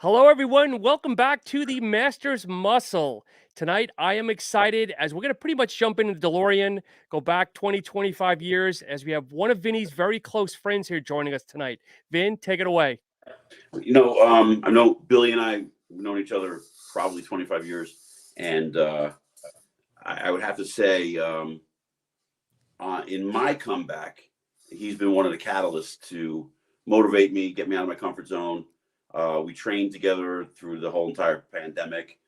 Hello, everyone. Welcome back to the Masters Muscle. Tonight, I am excited as we're going to pretty much jump into the DeLorean, go back 20, 25 years, as we have one of Vinny's very close friends here joining us tonight. Vin, take it away. I know Billy and I have known each other probably 25 years, and I would have to say, in my comeback, he's been one of the catalysts to motivate me, get me out of my comfort zone. We trained together through the whole entire pandemic,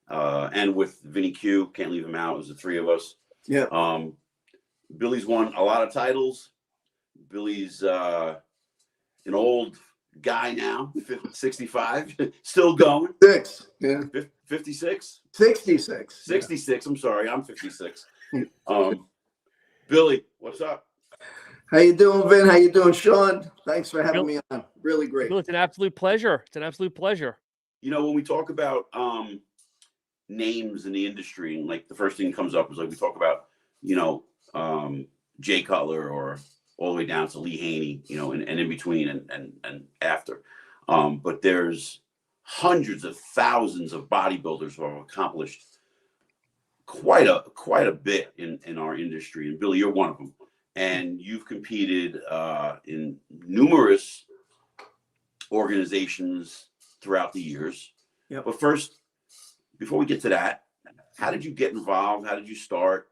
and with Vinny Q, can't leave him out. It was the three of us. Yeah. Billy's won a lot of titles. Billy's an old guy now, 65, still going. 56? 66. 66. I'm sorry, I'm 56. Billy, what's up? How you doing, Vin? How you doing, Sean? Thanks for having me on. Really great. Bill, it's an absolute pleasure. It's an absolute pleasure. You know, when we talk about names in the industry, and like the first thing that comes up is like we talk about, Jay Cutler or all the way down to Lee Haney, and in between and after. But there's hundreds of thousands of bodybuilders who have accomplished quite a bit in our industry. And Billy, you're one of them. And you've competed in numerous organizations throughout the years. Yep. But first, before we get to that, how did you get involved? How did you start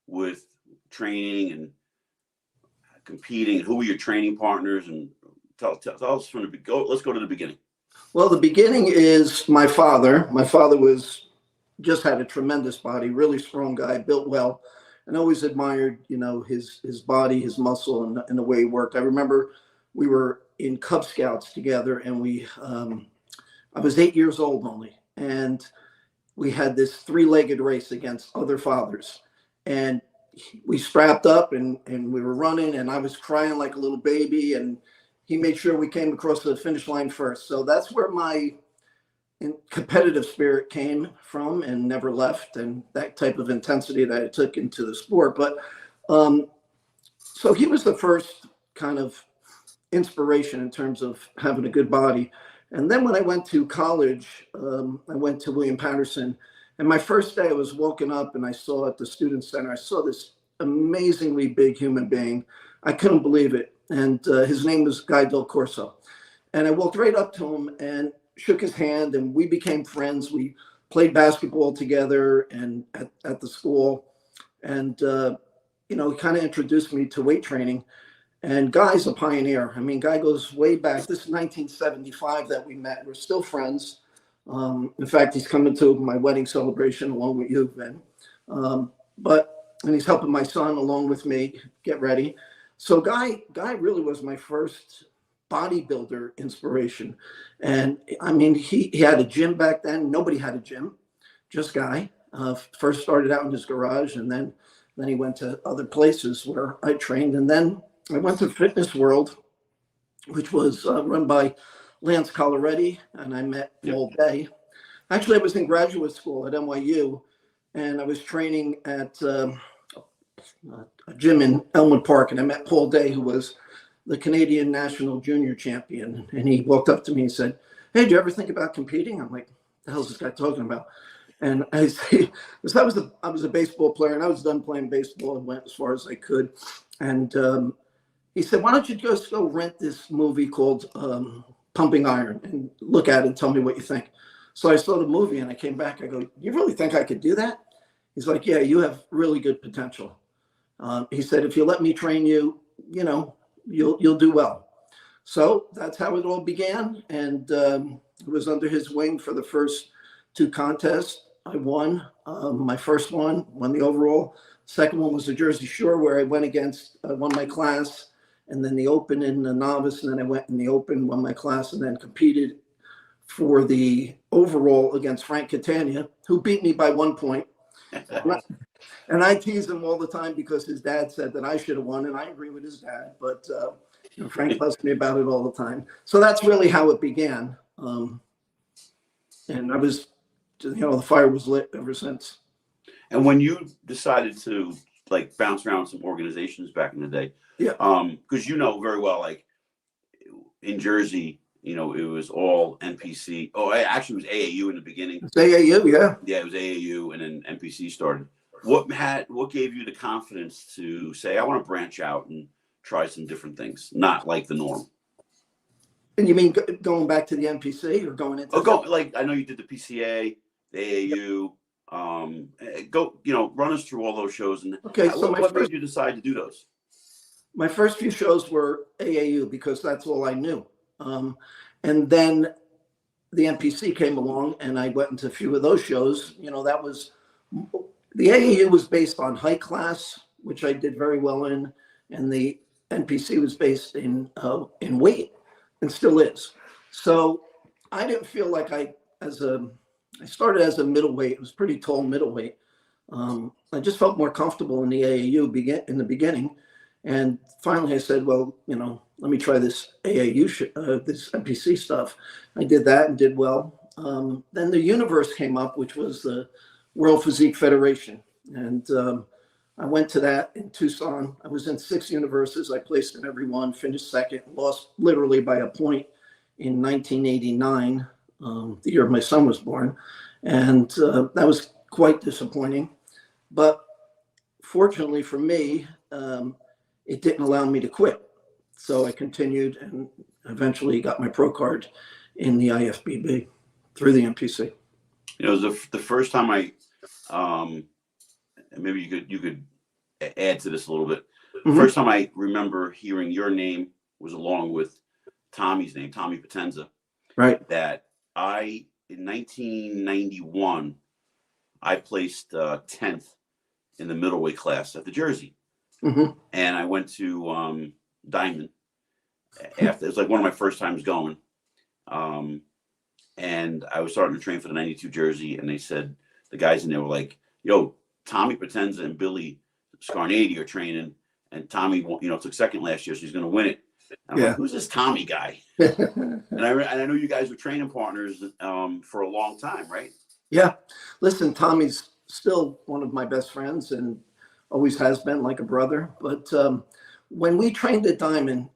with training and competing? Who were your training partners? And tell us from the beginning. Let's go to the beginning. Well, the beginning is my father. My father just had a tremendous body, really strong guy, built well, and always admired, his body, his muscle, and the way he worked. I remember we were in Cub Scouts together, and I was 8 years old only, and we had this three-legged race against other fathers, and we strapped up and we were running, and I was crying like a little baby, and he made sure we came across the finish line first. So that's where my competitive spirit came from and never left, and that type of intensity that I took into the sport. But so he was the first kind of inspiration in terms of having a good body. And then when I went to college, I went to William Patterson, and my first day I was woken up and I saw at the student center, I saw this amazingly big human being. I couldn't believe it. And his name was Guy Del Corso. And I walked right up to him and shook his hand, and we became friends. We played basketball together and at the school. And, he kind of introduced me to weight training. And Guy's a pioneer. I mean, Guy goes way back. This is 1975 that we met. We're still friends. In fact, he's coming to my wedding celebration along with you, Ben. And he's helping my son along with me get ready. So Guy really was my first bodybuilder inspiration. And I mean, he had a gym back then. Nobody had a gym, just Guy. First started out in his garage, and then he went to other places where I trained. And then I went to Fitness World, which was run by Lance Colleretti, and I met Paul Day. Actually, I was in graduate school at NYU, and I was training at a gym in Elmwood Park, and I met Paul Day, who was the Canadian national junior champion. And he walked up to me and said, "Hey, do you ever think about competing?" I'm like, "The hell's this guy talking about?" And I say, because I was a baseball player, and I was done playing baseball and went as far as I could. And he said, "Why don't you just go rent this movie called Pumping Iron and look at it and tell me what you think?" So I saw the movie and I came back. I go, "You really think I could do that?" He's like, "Yeah, you have really good potential." He said, "If you let me train you, you'll do well." So that's how it all began. And it was under his wing for the first two contests. I won. My first one, won the overall. Second one was the Jersey Shore, where I won my class, and then the Open in the novice, and then I went in the Open, won my class, and then competed for the overall against Frank Catania, who beat me by 1 point. And I tease him all the time because his dad said that I should have won, and I agree with his dad. But Frank buzzed me about it all the time. So that's really how it began. And I was, the fire was lit ever since. And when you decided to like bounce around some organizations back in the day, yeah, because you know very well, like in Jersey, You know, it was all NPC. Oh, actually, it was AAU in the beginning. It's AAU, yeah. Yeah, it was AAU, and then NPC started. What gave you the confidence to say, I want to branch out and try some different things, not like the norm? And you mean going back to the NPC or going into? Like I know you did the PCA, the AAU. Run us through all those shows. And okay, so what made you decide to do those? My first few shows were AAU because that's all I knew. And then the NPC came along, and I went into a few of those shows. You know, that was the AAU was based on height class, which I did very well in, and the NPC was based in weight, and still is. So I didn't feel like I started as a middleweight. It was pretty tall middleweight. I just felt more comfortable in the AAU in the beginning, and finally I said, well, you know, let me try this AAU this NPC stuff. I did that and did well. Then the Universe came up, which was the World Physique Federation, and I went to that in Tucson. I was in 6 universes. I placed in every one, finished second, lost literally by a point in 1989, the year my son was born. And that was quite disappointing. But fortunately for me, it didn't allow me to quit. So I continued and eventually got my pro card in the IFBB through the NPC. You know, the first time maybe you could add to this a little bit. Mm-hmm. First time I remember hearing your name was along with Tommy's name, Tommy Potenza. Right. That in 1991, I placed 10th in the middleweight class at the Jersey. Mm-hmm. And I went to Diamond after. It was like one of my first times going. And I was starting to train for the 92 Jersey, and they said, the guys in there were like, yo, Tommy Potenza and Billy Scarnaty are training, and Tommy, you know, took second last year, so he's going to win it. And I'm like, who's this Tommy guy? and I know you guys were training partners for a long time, right? Yeah. Listen, Tommy's still one of my best friends and always has been, like a brother. But when we trained at Diamond,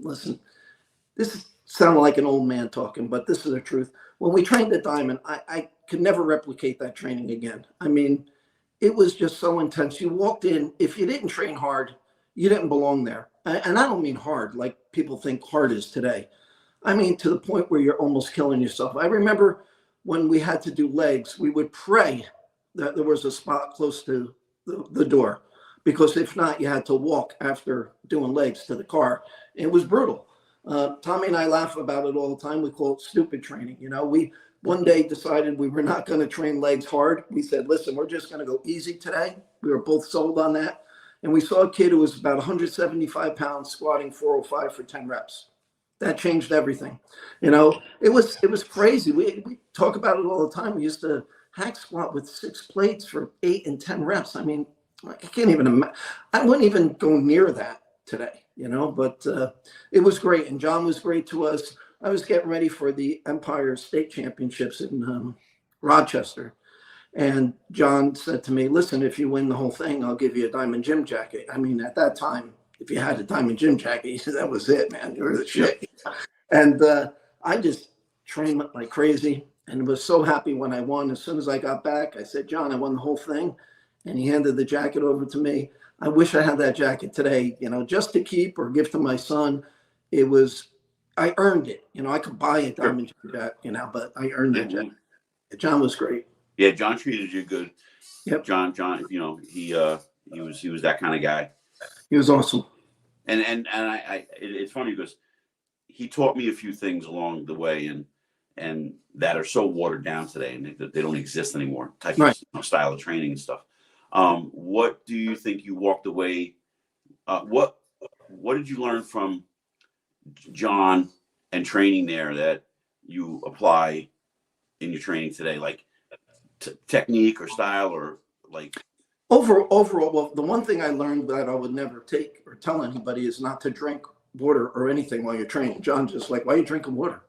listen, this sounded like an old man talking, but this is the truth. When we trained at Diamond, I could never replicate that training again. I mean, it was just so intense. You walked in, if you didn't train hard, you didn't belong there. And I don't mean hard like people think hard is today. I mean to the point where you're almost killing yourself. I remember when we had to do legs, we would pray that there was a spot close to the door, because if not, you had to walk after doing legs to the car. It was brutal. Tommy and I laugh about it all the time. We call it stupid training. You know, we one day decided we were not going to train legs hard. We said, listen, we're just going to go easy today. We were both sold on that. And we saw a kid who was about 175 pounds squatting 405 for 10 reps. That changed everything. You know, it was crazy. We talk about it all the time. We used to hack squat with 6 plates for 8 and 10 reps. I mean, I can't even imagine. I wouldn't even go near that today, you know, but it was great. And John was great to us. I was getting ready for the Empire State Championships in Rochester. And John said to me, listen, if you win the whole thing, I'll give you a diamond gym jacket. I mean, at that time, if you had a diamond gym jacket, that was it, man. You were the shit. And I just trained like crazy and was so happy when I won. As soon as I got back, I said, John, I won the whole thing. And he handed the jacket over to me. I wish I had that jacket today, you know, just to keep or give to my son. I earned it. You know, I could buy a diamond gym jacket, you know, but I earned that jacket. John was great. Yeah, John treated you good. Yep. John, you know, he was that kind of guy. He was awesome. And it's funny because he taught me a few things along the way and that are so watered down today and they don't exist anymore. Type of style of training and stuff. What do you think you walked away? What did you learn from John and training there that you apply in your training today? Like technique or style or like overall, well, the one thing I learned that I would never take or tell anybody is not to drink water or anything while you're training. John just like, why are you drinking water?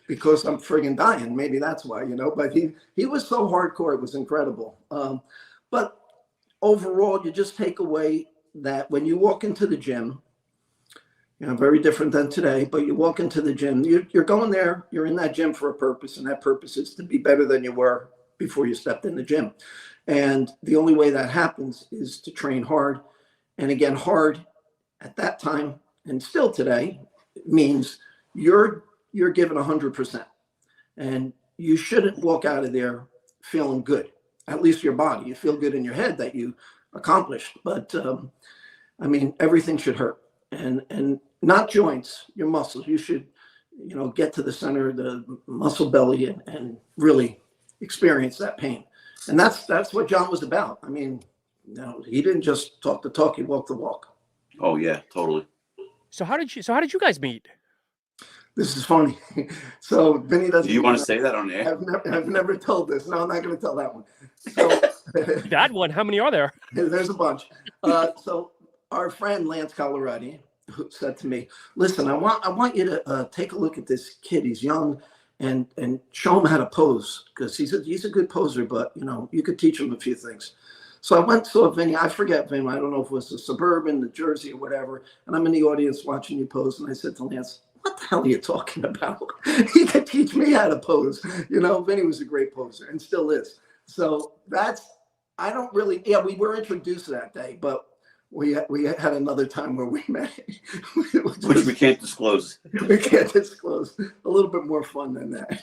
Because I'm friggin' dying. Maybe that's why, you know, but he was so hardcore. It was incredible. But overall, you just take away that when you walk into the gym, very different than today. But you walk into the gym, you're going there, you're in that gym for a purpose, and that purpose is to be better than you were before you stepped in the gym. And the only way that happens is to train hard. And again, hard at that time and still today means you're given 100%. And you shouldn't walk out of there feeling good, at least your body. You feel good in your head that you accomplished. But I mean, everything should hurt. And not joints, your muscles. You should, get to the center of the muscle belly and really experience that pain. And that's what John was about. I mean, he didn't just talk the talk, he walked the walk. Oh yeah, totally. So how did you guys meet? This is funny. So Vinny doesn't. Do you want to say that on air? I've never told this. No, I'm not going to tell that one. So That one, how many are there? there's a bunch. So our friend Lance Colorati who said to me, "Listen, I want you to take a look at this kid. He's young, and show him how to pose, because he's a good poser, but you could teach him a few things." So I went to Vinny. I forget, Vinny. I don't know if it was the Suburban, the Jersey, or whatever. And I'm in the audience watching you pose, and I said to Lance, "What the hell are you talking about? He could teach me how to pose." Vinny was a great poser and still is. So I don't really, we were introduced that day, but we had another time where we met. Which we can't disclose. We can't disclose. A little bit more fun than that.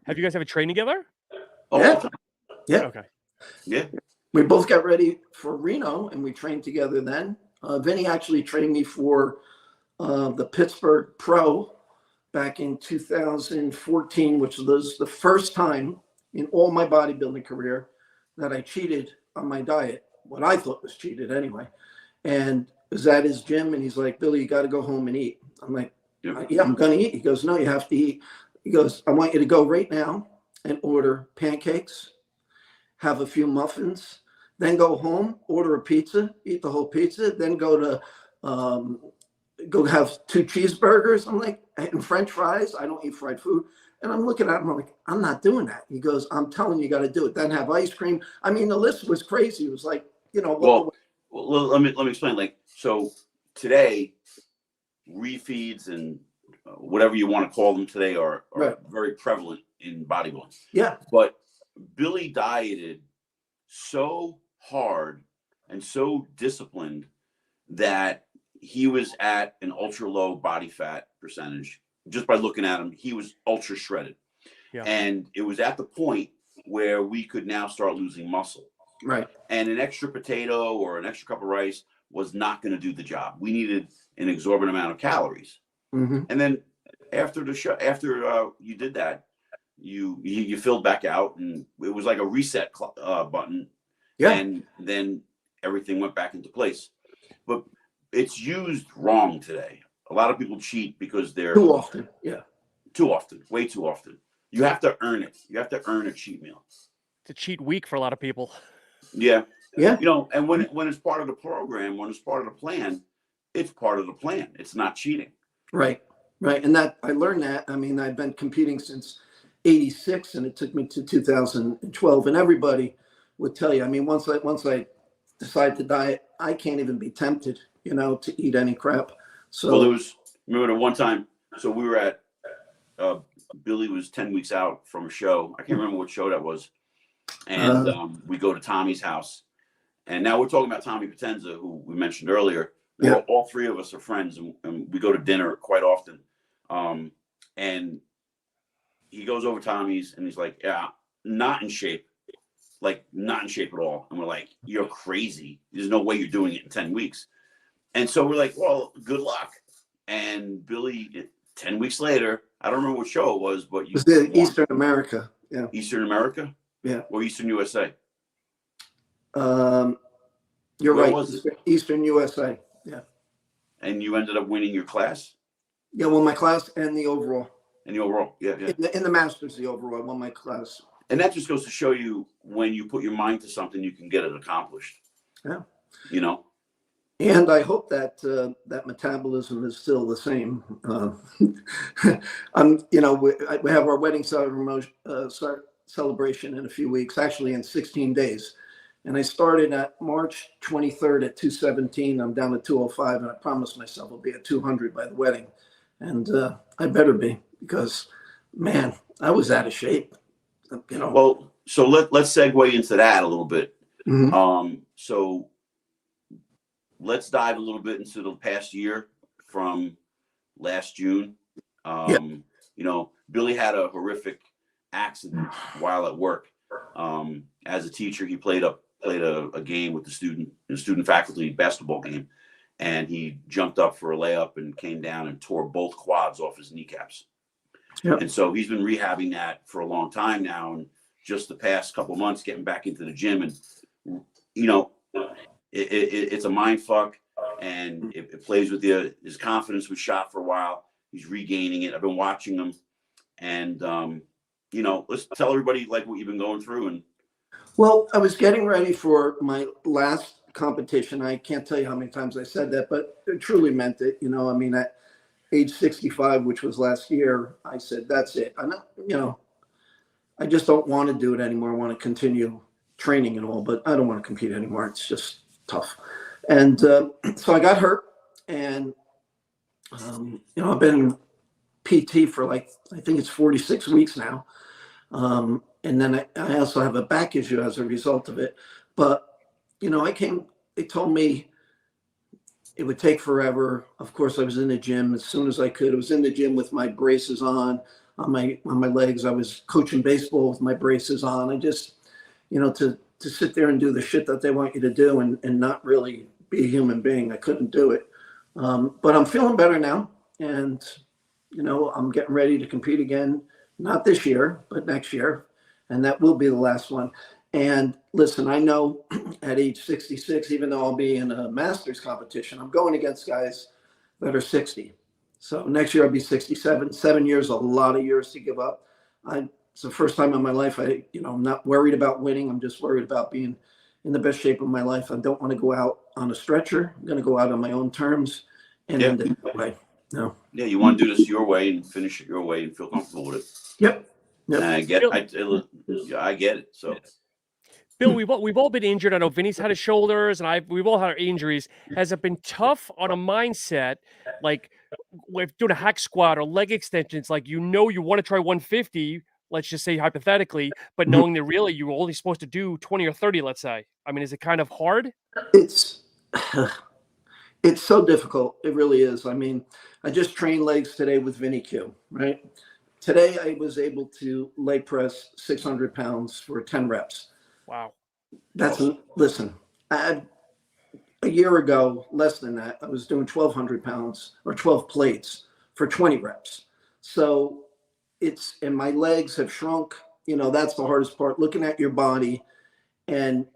Have you guys ever trained together? Oh, Yeah. Yeah. Okay. yeah. We both got ready for Reno and we trained together then. Vinny actually trained me for the Pittsburgh Pro back in 2014, which was the first time in all my bodybuilding career that I cheated on my diet. What I thought was cheated anyway. And it was at his gym, and he's like, "Billy, you got to go home and eat." I'm like, "Yeah, I'm going to eat." He goes, "No, you have to eat." He goes, "I want you to go right now and order pancakes, have a few muffins, then go home, order a pizza, eat the whole pizza, then go have 2 cheeseburgers." I'm like, "And French fries." I don't eat fried food. And I'm looking at him, I'm like, "I'm not doing that." He goes, "I'm telling you, you got to do it. Then have ice cream." I mean, the list was crazy. It was like, Well, let me explain. Like, so today, refeeds and whatever you want to call them today are Right. very prevalent in bodybuilding. Yeah. But Billy dieted so hard and so disciplined that he was at an ultra low body fat percentage. Just by looking at him, he was ultra shredded. Yeah. And it was at the point where we could now start losing muscle. Right. And an extra potato or an extra cup of rice was not going to do the job. We needed an exorbitant amount of calories. Mm-hmm. And then after the show, you did that, you filled back out, and it was like a reset button. Yeah. And then everything went back into place. But it's used wrong today. A lot of people cheat because they're Too often. Yeah. Too often, way too often. You have to earn it. You have to earn a cheat meal. It's a cheat week for a lot of people. Yeah. Yeah. And when it's part of the program, when it's part of the plan, it's part of the plan. It's not cheating. Right. Right. And that I learned that. I mean, I've been competing since '86, and it took me to 2012. And everybody would tell you, I mean, once I decide to diet, I can't even be tempted, to eat any crap. So Well, remember the one time, so we were at, Billy was 10 weeks out from a show. I can't remember what show that was. And we go to Tommy's house. And now we're talking about Tommy Potenza, who we mentioned earlier. Yeah. All 3 of us are friends, and we go to dinner quite often. And he goes over Tommy's, and he's like, "Yeah, not in shape. Like, not in shape at all." And we're like, "You're crazy. There's no way you're doing it in 10 weeks. And so we're like, "Well, good luck." And Billy, 10 weeks later, I don't remember what show it was, but it was the Eastern America. Yeah. Eastern America? Yeah. Or Eastern USA? You're Where right. was it? Eastern USA. Yeah. And you ended up winning your class? Yeah. Won my class and the overall. And the overall? Yeah, yeah. In the Masters, the overall, I won my class. And that just goes to show you, when you put your mind to something, you can get it accomplished. Yeah. And I hope that that metabolism is still the same. We have our wedding celebration in a few weeks, actually in 16 days. And I started at March 23rd at 217. I'm down to 205, and I promised myself I'll be at 200 by the wedding. And I better be, because, man, I was out of shape. You know. Well, so let's segue into that a little bit. Mhm. So let's dive a little bit into the past year from last June. Yeah. You know, Billy had a horrific accident while at work. As a teacher, he played a game with the student faculty basketball game, and he jumped up for a layup and came down and tore both quads off his kneecaps. Yep. And so he's been rehabbing that for a long time now, and just the past couple of months getting back into the gym. And you know, it's a mind fuck, and it plays with you. His confidence was shot for a while. He's regaining it. I've been watching him, and you know, let's tell everybody like what you've been going through. And Well, I was getting ready for my last competition. I can't tell you how many times I said that, but I truly meant it. You know, I mean, at age 65, which was last year, I said, that's it. You know, I just don't want to do it anymore. I want to continue training and all, but I don't want to compete anymore. It's just tough. And so I got hurt, and you know, I've been PT for like, I think it's 46 weeks now. And then I also have a back issue as a result of it. But, you know, they told me it would take forever. Of course, I was in the gym as soon as I could. I was in the gym with my braces on my legs. I was coaching baseball with my braces on. I just, you know, to sit there and do the shit that they want you to do and not really be a human being, I couldn't do it. But I'm feeling better now. And, you know, I'm getting ready to compete again, not this year, but next year. And that will be the last one. And listen, I know at age 66, even though I'll be in a master's competition, I'm going against guys that are 60. So next year I'll be 67. 7 years, a lot of years to give up. It's the first time in my life I'm not worried about winning. I'm just worried about being in the best shape of my life. I don't want to go out on a stretcher. I'm going to go out on my own terms and end it that way. No. Yeah, you want to do this your way and finish it your way and feel comfortable with it. Yep. And I get it. So, Bill, we've all been injured. I know Vinny's had his shoulders, and we've all had our injuries. Has it been tough on a mindset, like with doing a hack squat or leg extensions? Like, you know, you want to try 150, let's just say hypothetically, but knowing that really you were only supposed to do 20 or 30, let's say. I mean, is it kind of hard? It's so difficult. It really is. I mean, I just trained legs today with Vinny Q, right? Today I was able to leg press 600 pounds for 10 reps. Wow. Listen, a year ago, less than that, I was doing 1,200 pounds or 12 plates for 20 reps. So and my legs have shrunk. You know, that's the hardest part, looking at your body and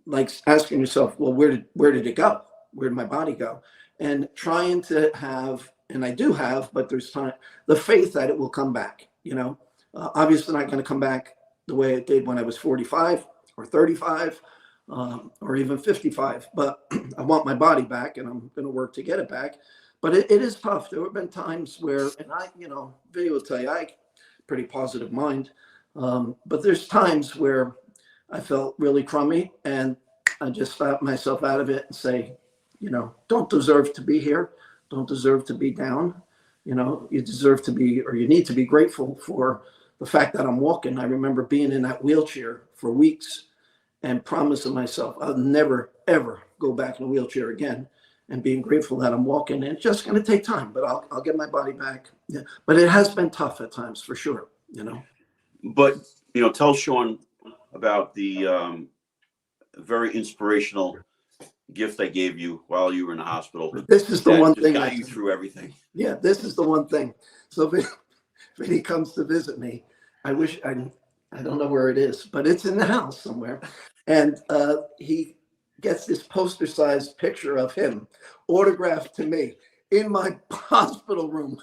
like asking yourself, well, where did it go? Where did my body go? And trying to have, and I do have, but there's time, the faith that it will come back, you know, obviously not going to come back the way it did when I was 45 or 35 or even 55, but I want my body back, and I'm going to work to get it back. But it is tough. There have been times where, and Vinny will tell you, I pretty positive mind. But there's times where I felt really crummy, and I just slap myself out of it and say, don't deserve to be here. Don't deserve to be down. You deserve to be, or you need to be grateful for the fact that I'm walking. I remember being in that wheelchair for weeks and promising myself I'll never, ever go back in a wheelchair again, and being grateful that I'm walking. And it's just going to take time, but I'll get my body back. Yeah. But it has been tough at times, for sure, But, tell Sean about the very inspirational gift I gave you while you were in the hospital. This is the one thing that got you through everything. Yeah, this is the one thing. So when he comes to visit me, I wish I don't know where it is, but it's in the house somewhere. And he gets this poster-sized picture of him autographed to me in my hospital room.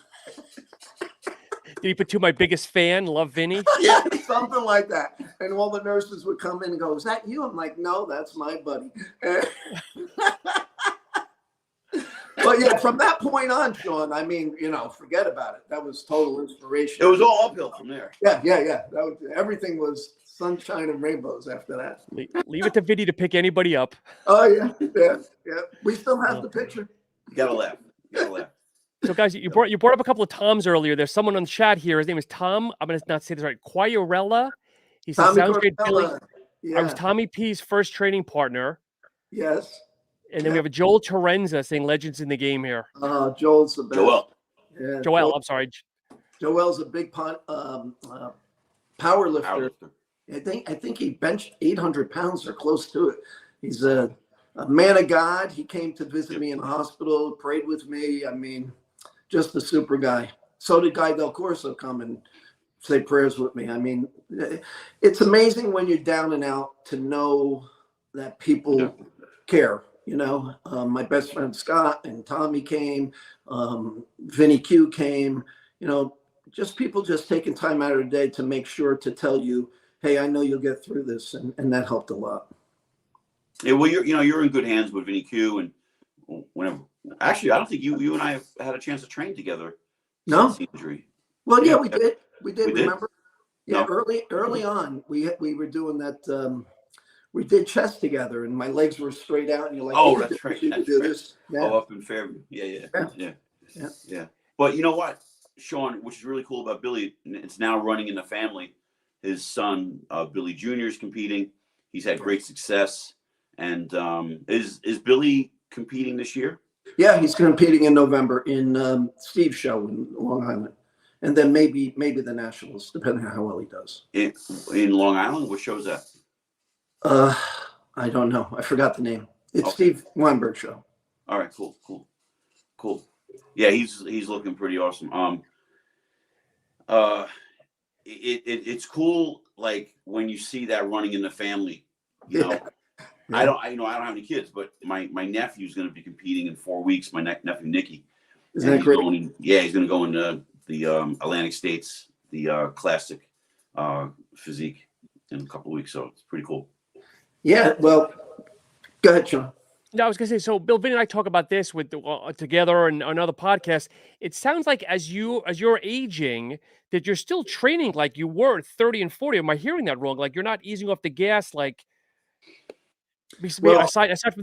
Did he put to my biggest fan, love Vinny? Yeah, something like that. And all the nurses would come in and go, "Is that you?" I'm like, "No, that's my buddy." But yeah, from that point on, Sean, I mean, forget about it. That was total inspiration. It was all uphill from there. Yeah. Everything was sunshine and rainbows after that. Leave it to Vinny to pick anybody up. Oh yeah. We still have the picture. You gotta laugh. So, guys, you brought up a couple of Toms earlier. There's someone on the chat here. His name is Tom. I'm going to not say this right. Quagliarella. He says, sounds great, Billy. Yeah. I was Tommy P's first training partner. Yes. And then we have a Joel Terenza saying legends in the game here. Joel's the best. Joel. Yeah. Joel, I'm sorry. Joel's a big power lifter. I think he benched 800 pounds or close to it. He's a man of God. He came to visit me in the hospital, prayed with me. I mean, just a super guy. So did Guy Del Corso come and say prayers with me. I mean, it's amazing when you're down and out to know that people care. My best friend Scott and Tommy came, Vinny Q came, just people just taking time out of their day to make sure to tell you, hey, I know you'll get through this. And that helped a lot. Yeah, well, you're in good hands with Vinny Q, and whenever. Actually, I don't think you and I have had a chance to train together. No. Since the injury. Well, yeah, we did. We did. Remember? Yeah, No. early on, we were doing that. We did chest together, and my legs were straight out, and you're like, oh, that's right. You can do this. Yeah. Oh, up in Fairview. Yeah. But you know what, Sean, which is really cool about Billy, it's now running in the family. His son, Billy Jr. is competing. He's had great success. And is Billy competing this year? Yeah, he's competing in November in Steve's show in Long Island, and then maybe the Nationals, depending on how well he does. In Long Island, what show is that? I don't know. I forgot the name. It's Okay. Steve Weinberg show. All right, cool. Yeah, he's looking pretty awesome. It's cool, like when you see that running in the family. Yeah. I don't have any kids, but my nephew's going to be competing in 4 weeks. My nephew Nicky. Isn't that great? He's going to go into the Atlantic States, the classic physique in a couple of weeks. So it's pretty cool. Yeah. Well, go ahead, Sean. No, I was going to say, so Bill, Vinny and I talk about this with together and on other podcasts. It sounds like as you're aging, that you're still training like you were at 30 and 40. Am I hearing that wrong? Like you're not easing off the gas, like. Well, aside from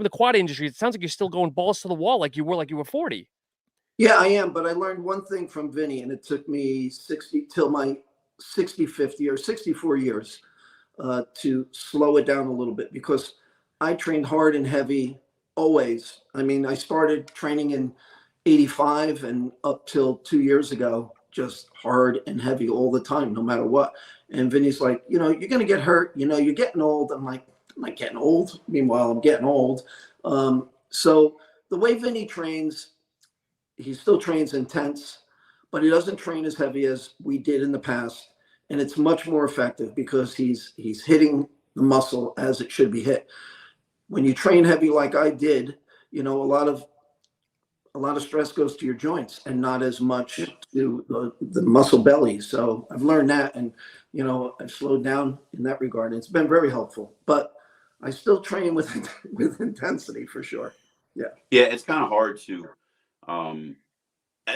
the quad industry, it sounds like you're still going balls to the wall like you were 40. Yeah, I am. But I learned one thing from Vinny, and it took me 60 till my 65th year, 64 years to slow it down a little bit, because I trained hard and heavy always. I mean, I started training in 85 and up till 2 years ago, just hard and heavy all the time, no matter what. And Vinny's like, you're going to get hurt. You're getting old. I'm like, I'm not getting old. Meanwhile, I'm getting old. So the way Vinny trains, he still trains intense, but he doesn't train as heavy as we did in the past. And it's much more effective because he's hitting the muscle as it should be hit. When you train heavy like I did, a lot of stress goes to your joints and not as much to the muscle belly. So I've learned that, and I've slowed down in that regard. It's been very helpful, but I still train with intensity for sure. Yeah. Yeah, it's kind of hard to. And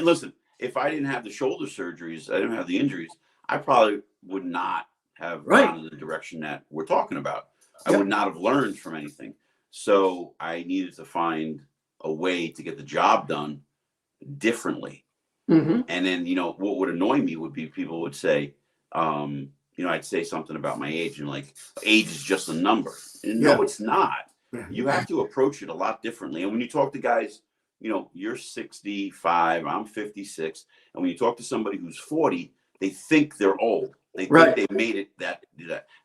listen, if I didn't have the shoulder surgeries, I didn't have the injuries, I probably would not have gone in the direction that we're talking about. I would not have learned from anything. So I needed to find a way to get the job done differently. Mm-hmm. And then, what would annoy me would be people would say, I'd say something about my age and like, age is just a number. And no, it's not. You have to approach it a lot differently. And when you talk to guys, you're 65, I'm 56. And when you talk to somebody who's 40, they think they're old. They think they made it that.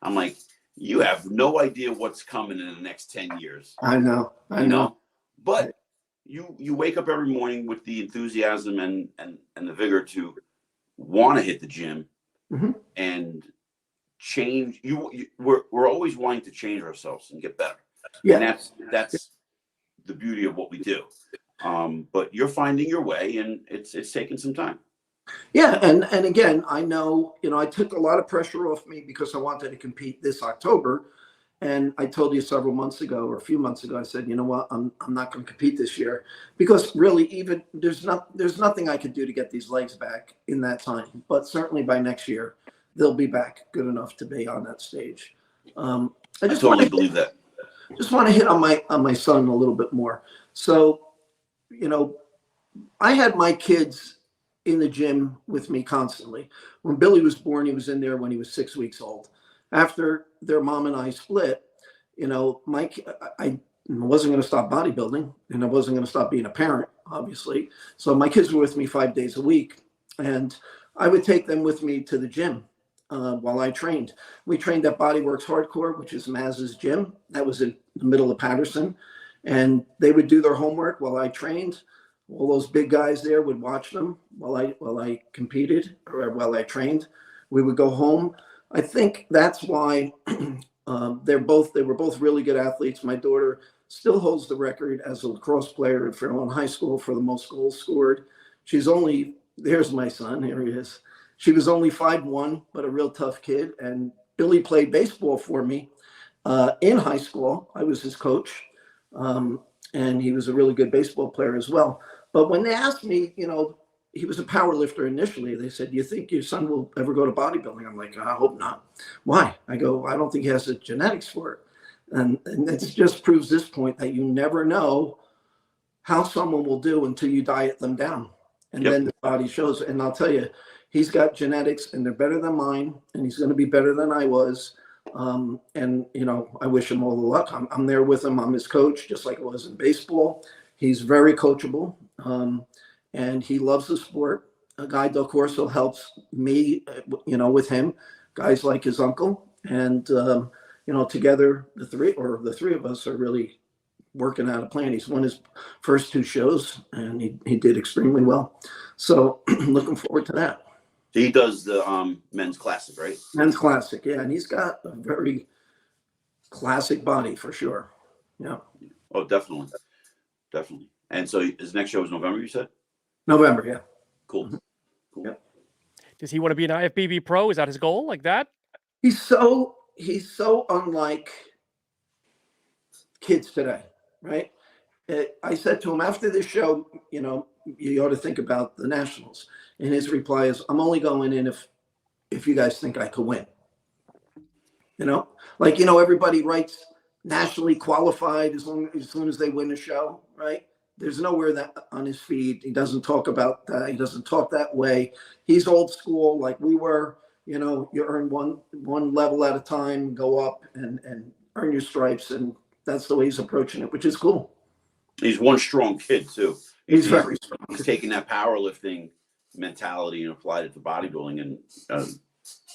I'm like, you have no idea what's coming in the next 10 years. I know. But you wake up every morning with the enthusiasm and the vigor to want to hit the gym and change. We're always wanting to change ourselves and get better. Yeah. And that's the beauty of what we do. But you're finding your way, and it's taking some time. Yeah, and again, I know, I took a lot of pressure off me because I wanted to compete this October, And I told you several months ago, or a few months ago, I said, you know what, I'm not going to compete this year, because really, even there's nothing I could do to get these legs back in that time. But certainly by next year, they'll be back good enough to be on that stage. I just totally believe that. Just want to hit on my son a little bit more. So, you know, I had my kids in the gym with me constantly. When Billy was born, he was in there when he was 6 weeks old. After their mom and I split, you know, I wasn't going to stop bodybuilding, and I wasn't going to stop being a parent, obviously. So my kids were with me 5 days a week, and I would take them with me to the gym while I trained. We trained at Bodyworks Hardcore, which is Maz's gym. That was in the middle of Patterson. And they would do their homework while I trained. All those big guys there would watch them while I competed or while I trained. We would go home. I think that's why they were both really good athletes. My daughter still holds the record as a lacrosse player at Fairlawn High School for the most goals scored. There's my son, here he is. She was only 5'1", but a real tough kid. And Billy played baseball for me in high school. I was his coach. And he was a really good baseball player as well. But when they asked me, you know, he was a power lifter initially. They said, "Do you think your son will ever go to bodybuilding?" I'm like, "I hope not." Why? I go, "I don't think he has the genetics for it." And it just proves this point that you never know how someone will do until you diet them down. And then the body shows. And I'll tell you, he's got genetics and they're better than mine. And he's going to be better than I was. And, you know, I wish him all the luck. I'm there with him. I'm his coach, just like I was in baseball. He's very coachable. And he loves the sport. Guy Del Corso helps me, you know, with him. Guys like his uncle. And, you know, together, the three of us are really working out a plan. He's won his first 2 shows, and he did extremely well. So looking forward to that. He does the men's classic, right? Men's classic, yeah. And he's got a very classic body for sure. Yeah. Oh, definitely. Definitely. And so his next show is November, you said? November, yeah. Cool. Cool. Yeah. Does he want to be an IFBB pro? Is that his goal, like that? He's so unlike kids today, right? I said to him after this show, you know, you ought to think about the nationals. And his reply is, "I'm only going in if you guys think I could win." You know, like, you know, everybody writes nationally qualified as soon as they win a show, right? There's nowhere that on his feed. He doesn't talk about that. He doesn't talk that way. He's old school, like we were. You know, you earn one level at a time, go up and earn your stripes, and that's the way he's approaching it, which is cool. He's one strong kid too. He's very strong. He's taking that powerlifting mentality and applied it to bodybuilding, and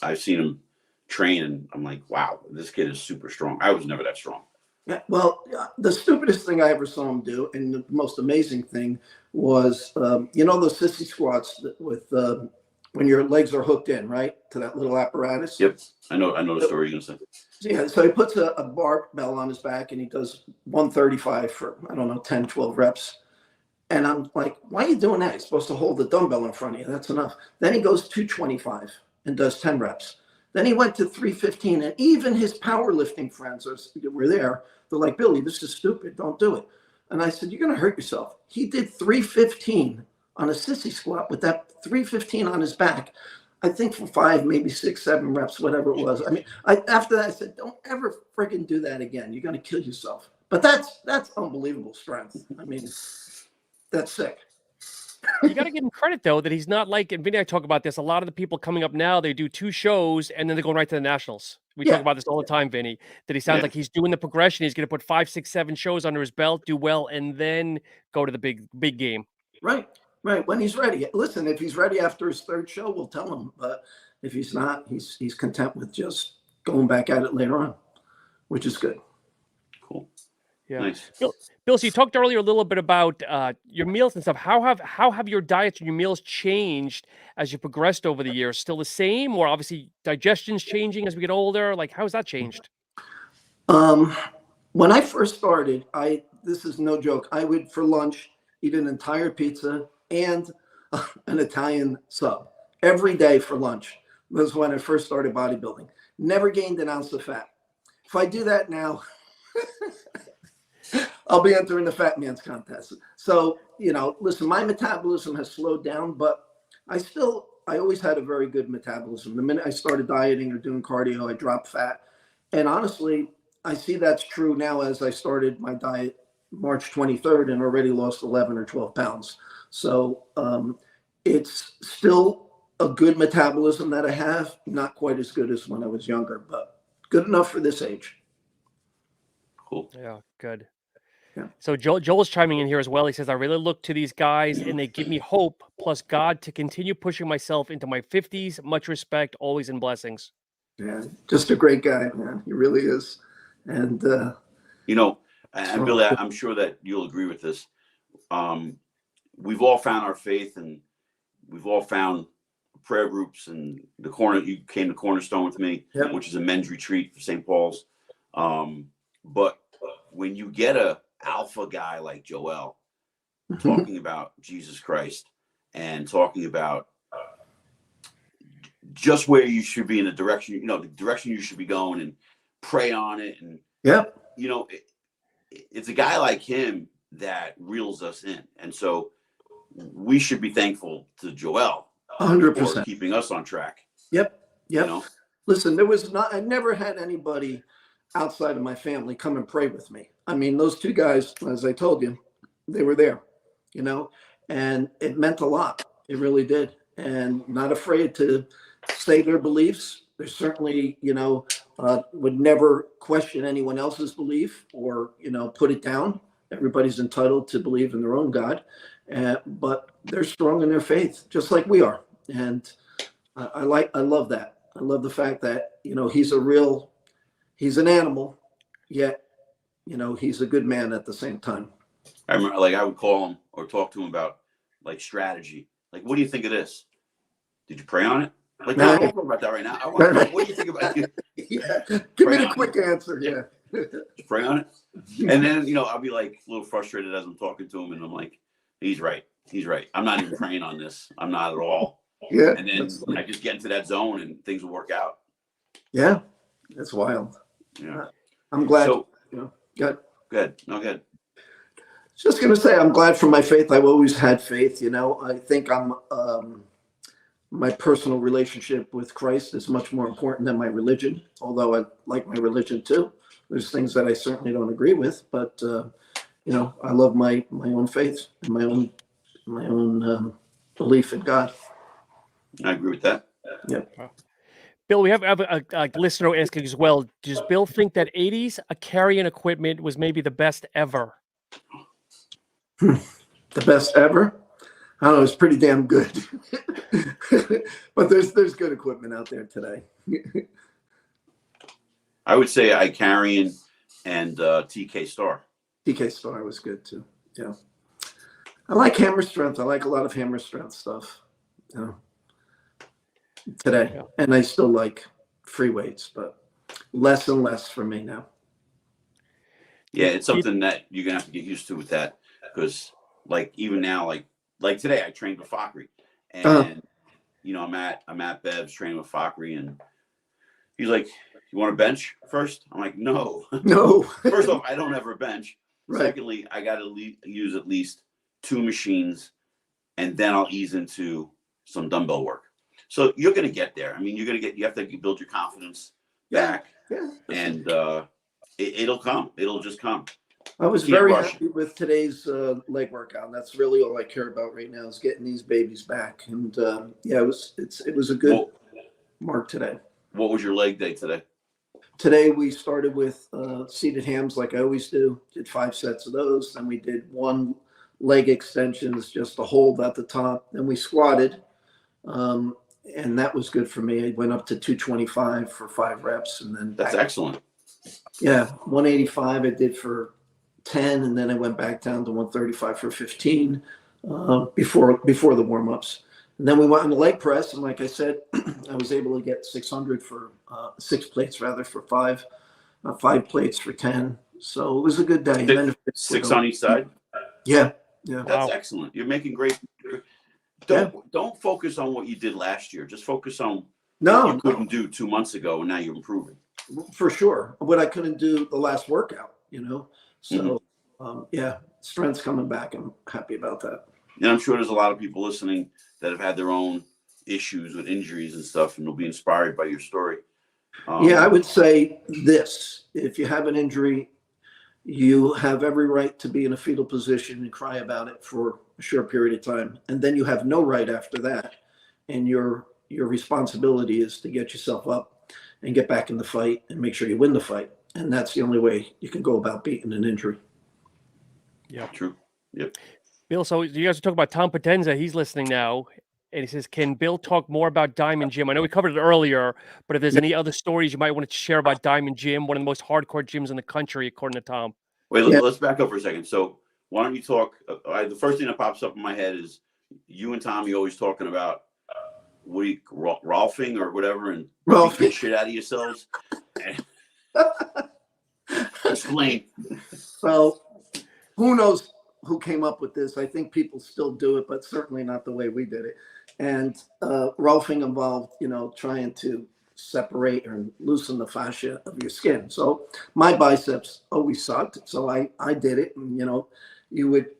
I've seen him train, and I'm like, wow, this kid is super strong. I was never that strong. Yeah, well, the stupidest thing I ever saw him do, and the most amazing thing was, you know, those sissy squats with when your legs are hooked in, right, to that little apparatus. Yep, I know the story you're gonna say. Yeah, so he puts a barbell on his back and he does 135 for, I don't know, 10, 12 reps. And I'm like, why are you doing that? You're supposed to hold the dumbbell in front of you. That's enough. Then he goes 225 and does 10 reps. Then he went to 315, and even his powerlifting friends were there. They're like, "Billy, this is stupid. Don't do it." And I said, "You're going to hurt yourself." He did 315 on a sissy squat with that 315 on his back, I think for 5, maybe 6, 7 reps, whatever it was. I mean, after that, I said, don't ever friggin' do that again. You're going to kill yourself. But that's unbelievable strength. I mean, that's sick. You got to give him credit, though, that he's not like, and Vinny, I talk about this, a lot of the people coming up now, they do 2 shows and then they're going right to the nationals. We talk about this all the time, Vinny, that he sounds like he's doing the progression. He's going to put 5, 6, 7 shows under his belt, do well, and then go to the big game. Right. When he's ready. Listen, if he's ready after his 3rd show, we'll tell him. But if he's not, he's content with just going back at it later on, which is good. Cool. Yeah. Nice. Bill, so you talked earlier a little bit about your meals and stuff. How have your diets and your meals changed as you progressed over the years? Still the same, or obviously digestion's changing as we get older? Like, how has that changed? When I first started, this is no joke, I would for lunch eat an entire pizza and an Italian sub every day for lunch. That was when I first started bodybuilding. Never gained an ounce of fat. If I do that now, I'll be entering the fat man's contest. So, listen, my metabolism has slowed down, but I always had a very good metabolism. The minute I started dieting or doing cardio, I dropped fat. And honestly, I see that's true now as I started my diet March 23rd and already lost 11 or 12 pounds. So it's still a good metabolism that I have, not quite as good as when I was younger, but good enough for this age. Cool. Yeah, good. Yeah. So Joel's chiming in here as well. He says, I really look to these guys and they give me hope plus God to continue pushing myself into my 50s. Much respect, always in blessings. Yeah, just a great guy, man. He really is. And, and Billy, I'm sure that you'll agree with this. We've all found our faith and we've all found prayer groups and you came to Cornerstone with me, yep. which is a men's retreat for St. Paul's. But when you get a alpha guy like Joel talking about Jesus Christ and talking about just where you should be in the direction, the direction you should be going and pray on it. And, it's a guy like him that reels us in. And so we should be thankful to Joel 100% for keeping us on track. Yep. Listen, I never had anybody outside of my family come and pray with me. I mean, those two guys, as I told you, they were there, and it meant a lot. It really did. And not afraid to say their beliefs. They certainly, would never question anyone else's belief or, put it down. Everybody's entitled to believe in their own God, but they're strong in their faith, just like we are. And I love that. I love the fact that, he's an animal, yet, he's a good man at the same time. I remember, I would call him or talk to him about strategy. What do you think of this? Did you pray on it? I don't know about that right now. What do you think about it? Yeah. Give me the quick answer. Yeah. Did you pray on it? And then, I'll be a little frustrated as I'm talking to him and I'm like, he's right. I'm not even praying on this. I'm not at all. Yeah. And then I just get into that zone and things will work out. Yeah. That's wild. Yeah. I'm glad. So, good. Good. No, good. Just going to say, I'm glad for my faith. I've always had faith. I think my personal relationship with Christ is much more important than my religion, although I like my religion too. There's things that I certainly don't agree with, but I love my own faith and my own belief in God. I agree with that. Yeah. Bill, we have a listener asking as well. Does Bill think that 80s carrying equipment was maybe the best ever? The best ever? I don't know. It's pretty damn good. But there's good equipment out there today. I would say Icarian and TK Star. TK Star was good too. Yeah. I like hammer strength. I like a lot of hammer strength stuff. Today. Yeah. And I still like free weights, but less and less for me now. Yeah, it's something that you're gonna have to get used to with that, because even now, like today, I trained with Fakri, and I'm at Bev's training with Fakri, and he's like, "You want to bench first?" I'm like, "No, no." First off, I don't ever bench. Right. Secondly, I got to use at least 2 machines, and then I'll ease into some dumbbell work. So you're gonna get there. I mean, you have to build your confidence back, and it'll come. It'll just come. I was very happy with today's leg workout. That's really all I care about right now is getting these babies back. And it was a good mark today. What was your leg day today? Today we started with seated hams like I always do. Did 5 sets of those. Then we did 1 leg extensions, just a hold at the top. Then we squatted, and that was good for me. I went up to 225 for 5 reps, and then that's excellent. Yeah, 185 I did for 10, and then I went back down to 135 for 15 before the warm-ups. And then we went on the leg press, and like I said, I was able to get 600 for 6 plates rather for 5 plates for 10. So it was a good day. 6 on each side? Yeah. That's excellent. You're making great. Don't focus on what you did last year. Just focus on what you couldn't do 2 months ago, and now you're improving. for sure. But I couldn't do the last workout, you know. So yeah, strength's coming back. I'm happy about that. And I'm sure there's a lot of people listening that have had their own issues with injuries and stuff, and will be inspired by your story. Yeah, I would say this: if you have an injury, you have every right to be in a fetal position and cry about it for a short period of time, and then you have no right after that. And your responsibility is to get yourself up and get back in the fight and make sure you win the fight. And that's the only way you can go about beating an injury. Yeah, true. Yep. Bill, so you guys are talking about Tom Potenza. He's listening now. And he says, can Bill talk more about Diamond Gym? I know we covered it earlier, but if there's any other stories you might want to share about Diamond Gym, one of the most hardcore gyms in the country, according to Tom. Wait, let's back up for a second. So why don't you talk? The first thing that pops up in my head is you and Tommy always talking about Rolfing or whatever, and beat shit out of yourselves. Explain. So who knows who came up with this? I think people still do it, but certainly not the way we did it. And Rolfing involved, you know, trying to separate or loosen the fascia of your skin. So my biceps always sucked. So I did it. And, you know, you would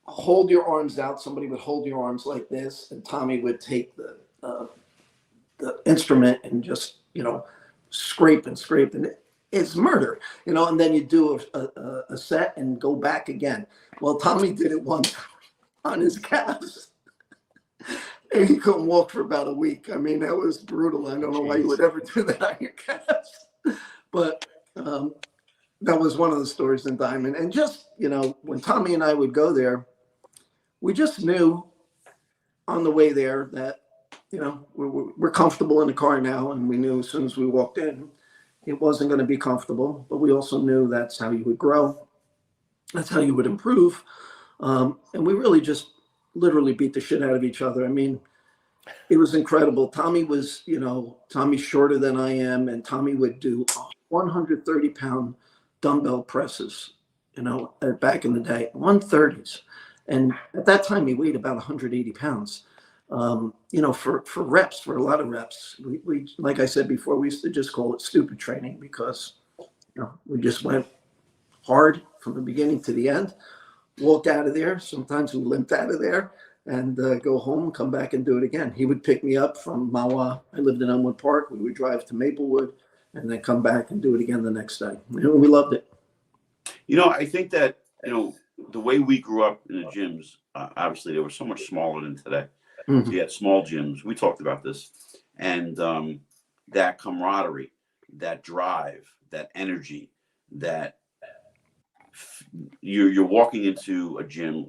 hold your arms out. Somebody would hold your arms like this, and Tommy would take the instrument and just, you know, scrape. And it's murder, you know, and then you do a set and go back again. Well, Tommy did it once on his calves. And he couldn't walk for about a week. I mean, that was brutal. I don't know why you would ever do that on your calves. But that was one of the stories in Diamond. And just, you know, when Tommy and I would go there, we just knew on the way there that, you know, we're comfortable in the car now. And we knew as soon as we walked in, it wasn't going to be comfortable. But we also knew that's how you would grow. That's how you would improve. And we really just literally beat the shit out of each other. I mean, it was incredible. Tommy was, you know, Tommy's shorter than I am, and Tommy would do 130-pound dumbbell presses, you know, back in the day, 130s. And at that time, he weighed about 180 pounds. You know, for reps, for a lot of reps, we like I said before, we used to just call it stupid training because, you know, we just went hard from the beginning to the end. Walked out of there. Sometimes we limped out of there and go home, come back and do it again. He would pick me up from Mawa. I lived in Elmwood Park. We would drive to Maplewood and then come back and do it again the next day. You know, we loved it. You know, I think that, you know, the way we grew up in the gyms, obviously they were so much smaller than today. Mm-hmm. We had small gyms. We talked about this. And that camaraderie, that drive, that energy, that you're walking into a gym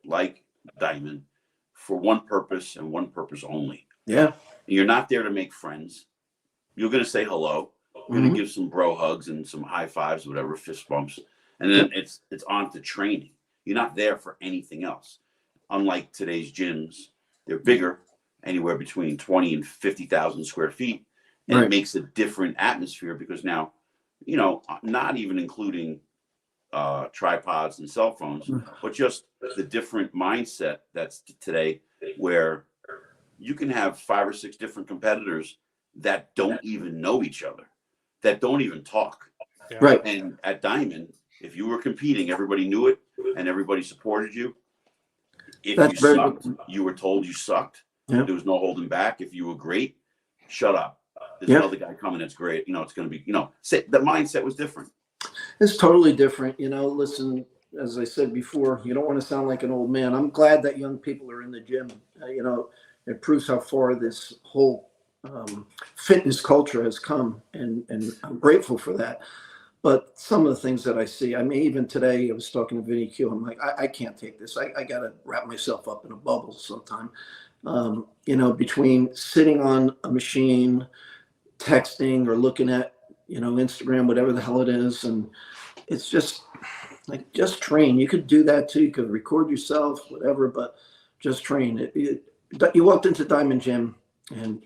like Diamond for one purpose and one purpose only. Yeah. And you're not there to make friends. You're going to say hello. You're going to give some bro hugs and some high fives, whatever, fist bumps. And then it's on to training. You're not there for anything else. Unlike today's gyms, they're bigger, anywhere between 20 and 50,000 square feet. And It makes a different atmosphere because now, you know, not even including tripods and cell phones, but just the different mindset that's today, where you can have 5 or 6 different competitors that don't even know each other, that don't even talk. Yeah. Right. And at Diamond, if you were competing, everybody knew it and everybody supported you. If you sucked, you were told you sucked. Yeah. There was no holding back. If you were great, shut up. There's another guy coming that's great. You know, it's going to be, you know, the mindset was different. It's totally different. You know, listen, as I said before, you don't want to sound like an old man. I'm glad that young people are in the gym. You know, it proves how far this whole fitness culture has come, and I'm grateful for that. But some of the things that I see, I mean, even today I was talking to Vinny Q. I'm like, I can't take this. I got to wrap myself up in a bubble sometime. You know, between sitting on a machine, texting or looking at, you know, Instagram, whatever the hell it is. And it's just like, just train. You could do that too. You could record yourself, whatever, but just train. You walked into Diamond Gym and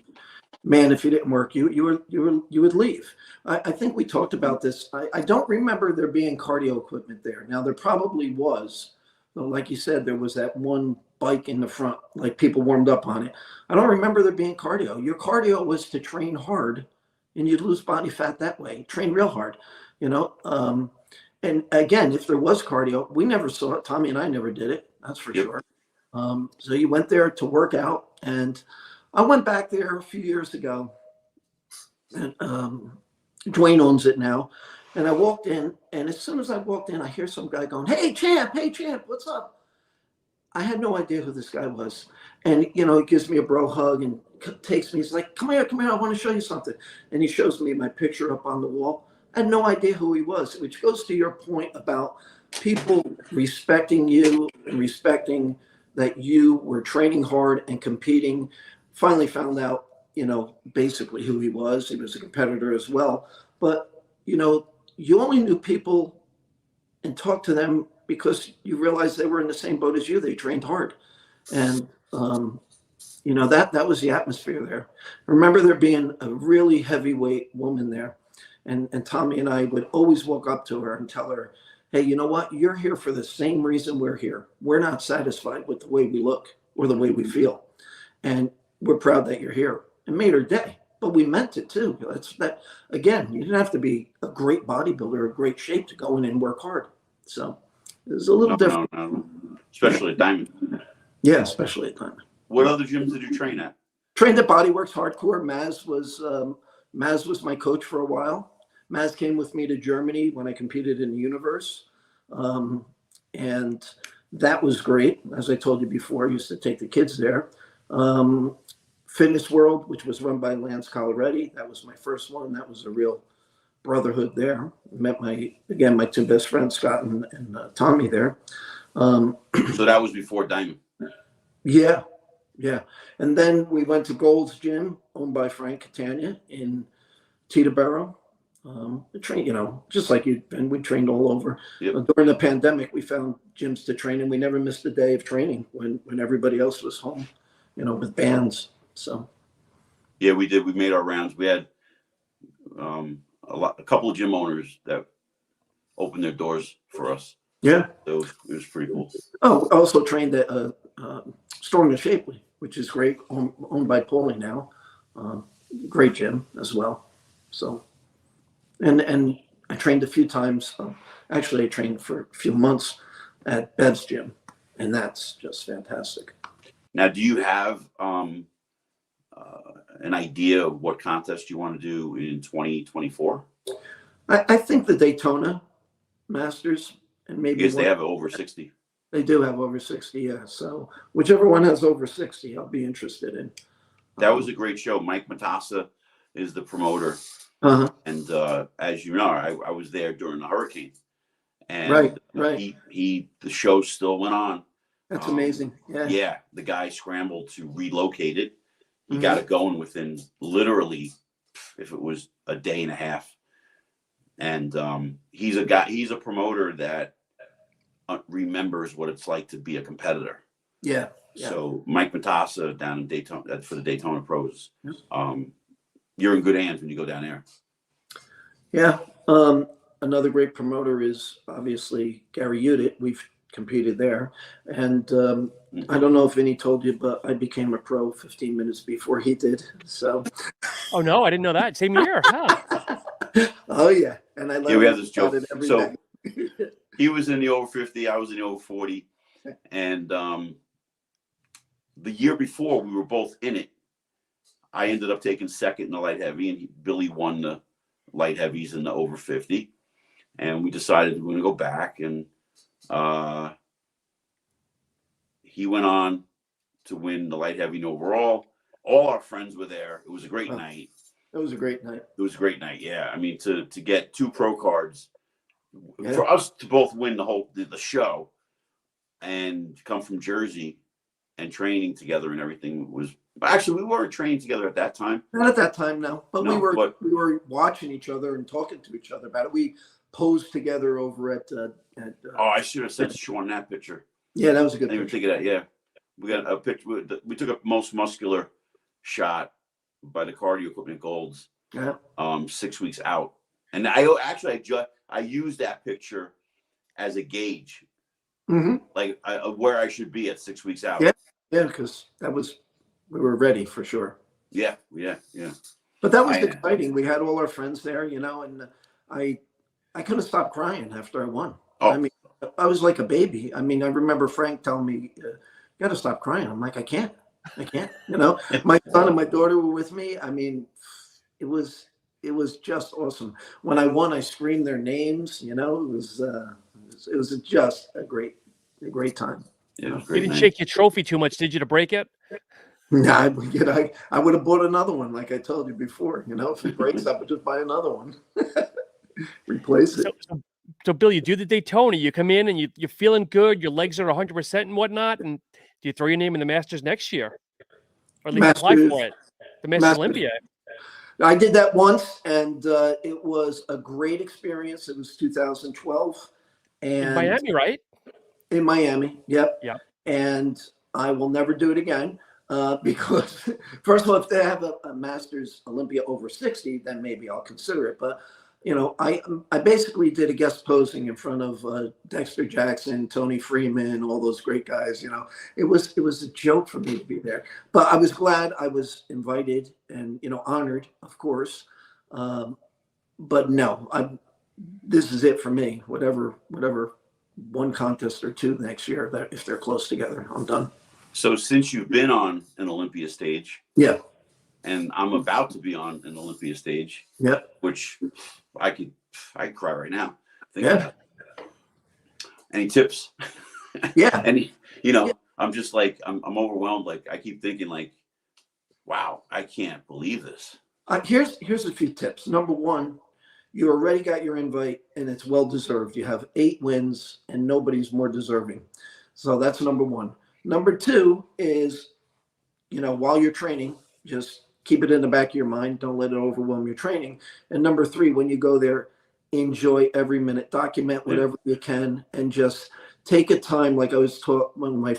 man, if you didn't work, you would leave. I think we talked about this. I don't remember there being cardio equipment there. Now there probably was. Like you said, there was that one bike in the front, like people warmed up on it. I don't remember there being cardio. Your cardio was to train hard and you'd lose body fat that way. Train real hard, you know. And again, if there was cardio, we never saw it. Tommy and I never did it. That's for sure. So you went there to work out, and I went back there a few years ago, and Dwayne owns it now. And I walked in, and as soon as I walked in, I hear some guy going, hey, champ, what's up? I had no idea who this guy was. And, you know, he gives me a bro hug and takes me. He's like, come here, I want to show you something. And he shows me my picture up on the wall. I had no idea who he was, which goes to your point about people respecting you and respecting that you were training hard and competing. Finally found out, you know, basically who he was. He was a competitor as well. But, you know, you only knew people and talked to them because you realized they were in the same boat as you. They trained hard. And, you know, that was the atmosphere there. I remember there being a really heavyweight woman there. And Tommy and I would always walk up to her and tell her, hey, you know what? You're here for the same reason we're here. We're not satisfied with the way we look or the way we feel. And we're proud that you're here. It made her day. But we meant it too. That again, you didn't have to be a great bodybuilder or great shape to go in and work hard. So it was a little different. No. Especially at Diamond. Yeah, especially at Diamond. What other gyms did you train at? Trained at Bodyworks Hardcore. Maz was my coach for a while. Maz came with me to Germany when I competed in the Universe. And that was great. As I told you before, I used to take the kids there. Fitness World, which was run by Lance Coloretti. That was my first one. That was a real brotherhood there. Met my two best friends, Scott and Tommy there. So that was before Diamond. Yeah. And then we went to Gold's Gym, owned by Frank Catania in Teterboro. We trained, you know, just like you, and we trained all over. Yep. During the pandemic, we found gyms to train, and we never missed a day of training when everybody else was home, you know, with bands. So, yeah, we did. We made our rounds. We had a couple of gym owners that opened their doors for us. Yeah, So it was pretty cool. Oh, I also trained at Storm and Shapely, which is great, owned by Paulie now. Great gym as well. So, and I trained a few times. Actually, I trained for a few months at Bev's gym, and that's just fantastic. Now, do you have an idea of what contest you want to do in 2024? I think the Daytona Masters, and maybe Because they have over 60. They do have over 60, yeah. So whichever one has over 60, I'll be interested in. That was a great show. Mike Matassa is the promoter. And as you know, I was there during the hurricane. And right. The show still went on. That's amazing. Yeah, the guy scrambled to relocate it. He got it going within literally, if it was a day and a half. And he's a promoter that remembers what it's like to be a competitor. Yeah. So Mike Matassa down in Daytona, that's for the Daytona Pros. You're in good hands when you go down there. Yeah. Another great promoter is obviously Gary Udit. We've competed there. And I don't know if Vinny told you, but I became a pro 15 minutes before he did. So. Oh, no, I didn't know that. Same year, huh? Oh, yeah. And I love we have this joke. So he was in the over 50. I was in the over 40. And the year before, we were both in it. I ended up taking second in the light heavy, and Billy won the light heavies in the over 50. And we decided we were going to go back. And he went on to win the light heavy and overall. All our friends were there. It was a great night. It was a great night. It was a great night. Yeah. I mean, to get 2 pro cards for us to both win the show and come from Jersey and training together and everything was actually, we weren't training together at that time. Not at that time. No, but we were watching each other and talking to each other about it. We posed together over at I should have sent Sean that picture. Yeah, that was a good picture. Take it out. Yeah. We got a picture. We took a most muscular shot by the cardio equipment Golds. Yeah. 6 weeks out. And I used that picture as a gauge. Like where I should be at 6 weeks out. Yeah, because we were ready for sure. Yeah. But that was exciting. We had all our friends there, you know, and I couldn't stop crying after I won. Oh. I mean, I was like a baby. I mean, I remember Frank telling me, "You got to stop crying." I'm like, I can't. You know, my son and my daughter were with me. I mean, it was just awesome. When I won, I screamed their names. You know, it was just a great time. Yeah, it was You great. didn't shake your trophy too much, did you, to break it? Yeah, I would have bought another one, like I told you before. You know, if it breaks up, I just buy another one, replace it. So, Bill, you do the Daytona. You come in and you're feeling good. Your legs are 100% and whatnot. And do you throw your name in the Masters next year, or at least apply for it? The Masters Olympia. I did that once, and it was a great experience. It was 2012, and In Miami, right? In Miami, yep. Yeah. And I will never do it again because, first of all, if they have a Masters Olympia over 60, then maybe I'll consider it. But you know, I basically did a guest posing in front of Dexter Jackson, Tony Freeman, all those great guys. You know, it was a joke for me to be there, but I was glad I was invited and, you know, honored, of course. But no, this is it for me. Whatever, one contest or two next year, that if they're close together, I'm done. So since you've been on an Olympia stage, yeah, and I'm about to be on an Olympia stage, yeah, which I could cry right now. Yeah. Any tips? Yeah. Any, you know, yeah. I'm just like, I'm overwhelmed. Like I keep thinking like, wow, I can't believe this. Here's a few tips. Number one, you already got your invite and it's well-deserved. You have 8 wins and nobody's more deserving. So that's number one. Number two is, you know, while you're training, just keep it in the back of your mind. Don't let it overwhelm your training. And number three, when you go there, enjoy every minute, document whatever you can, and just take a time. Like I was taught from my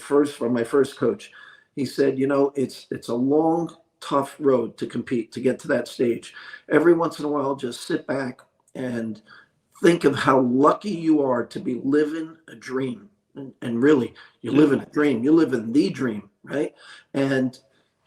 first coach, he said, you know, it's a long, tough road to compete, to get to that stage. Every once in a while, just sit back and think of how lucky you are to be living a dream. And really, you live in a dream. You live in the dream, right? And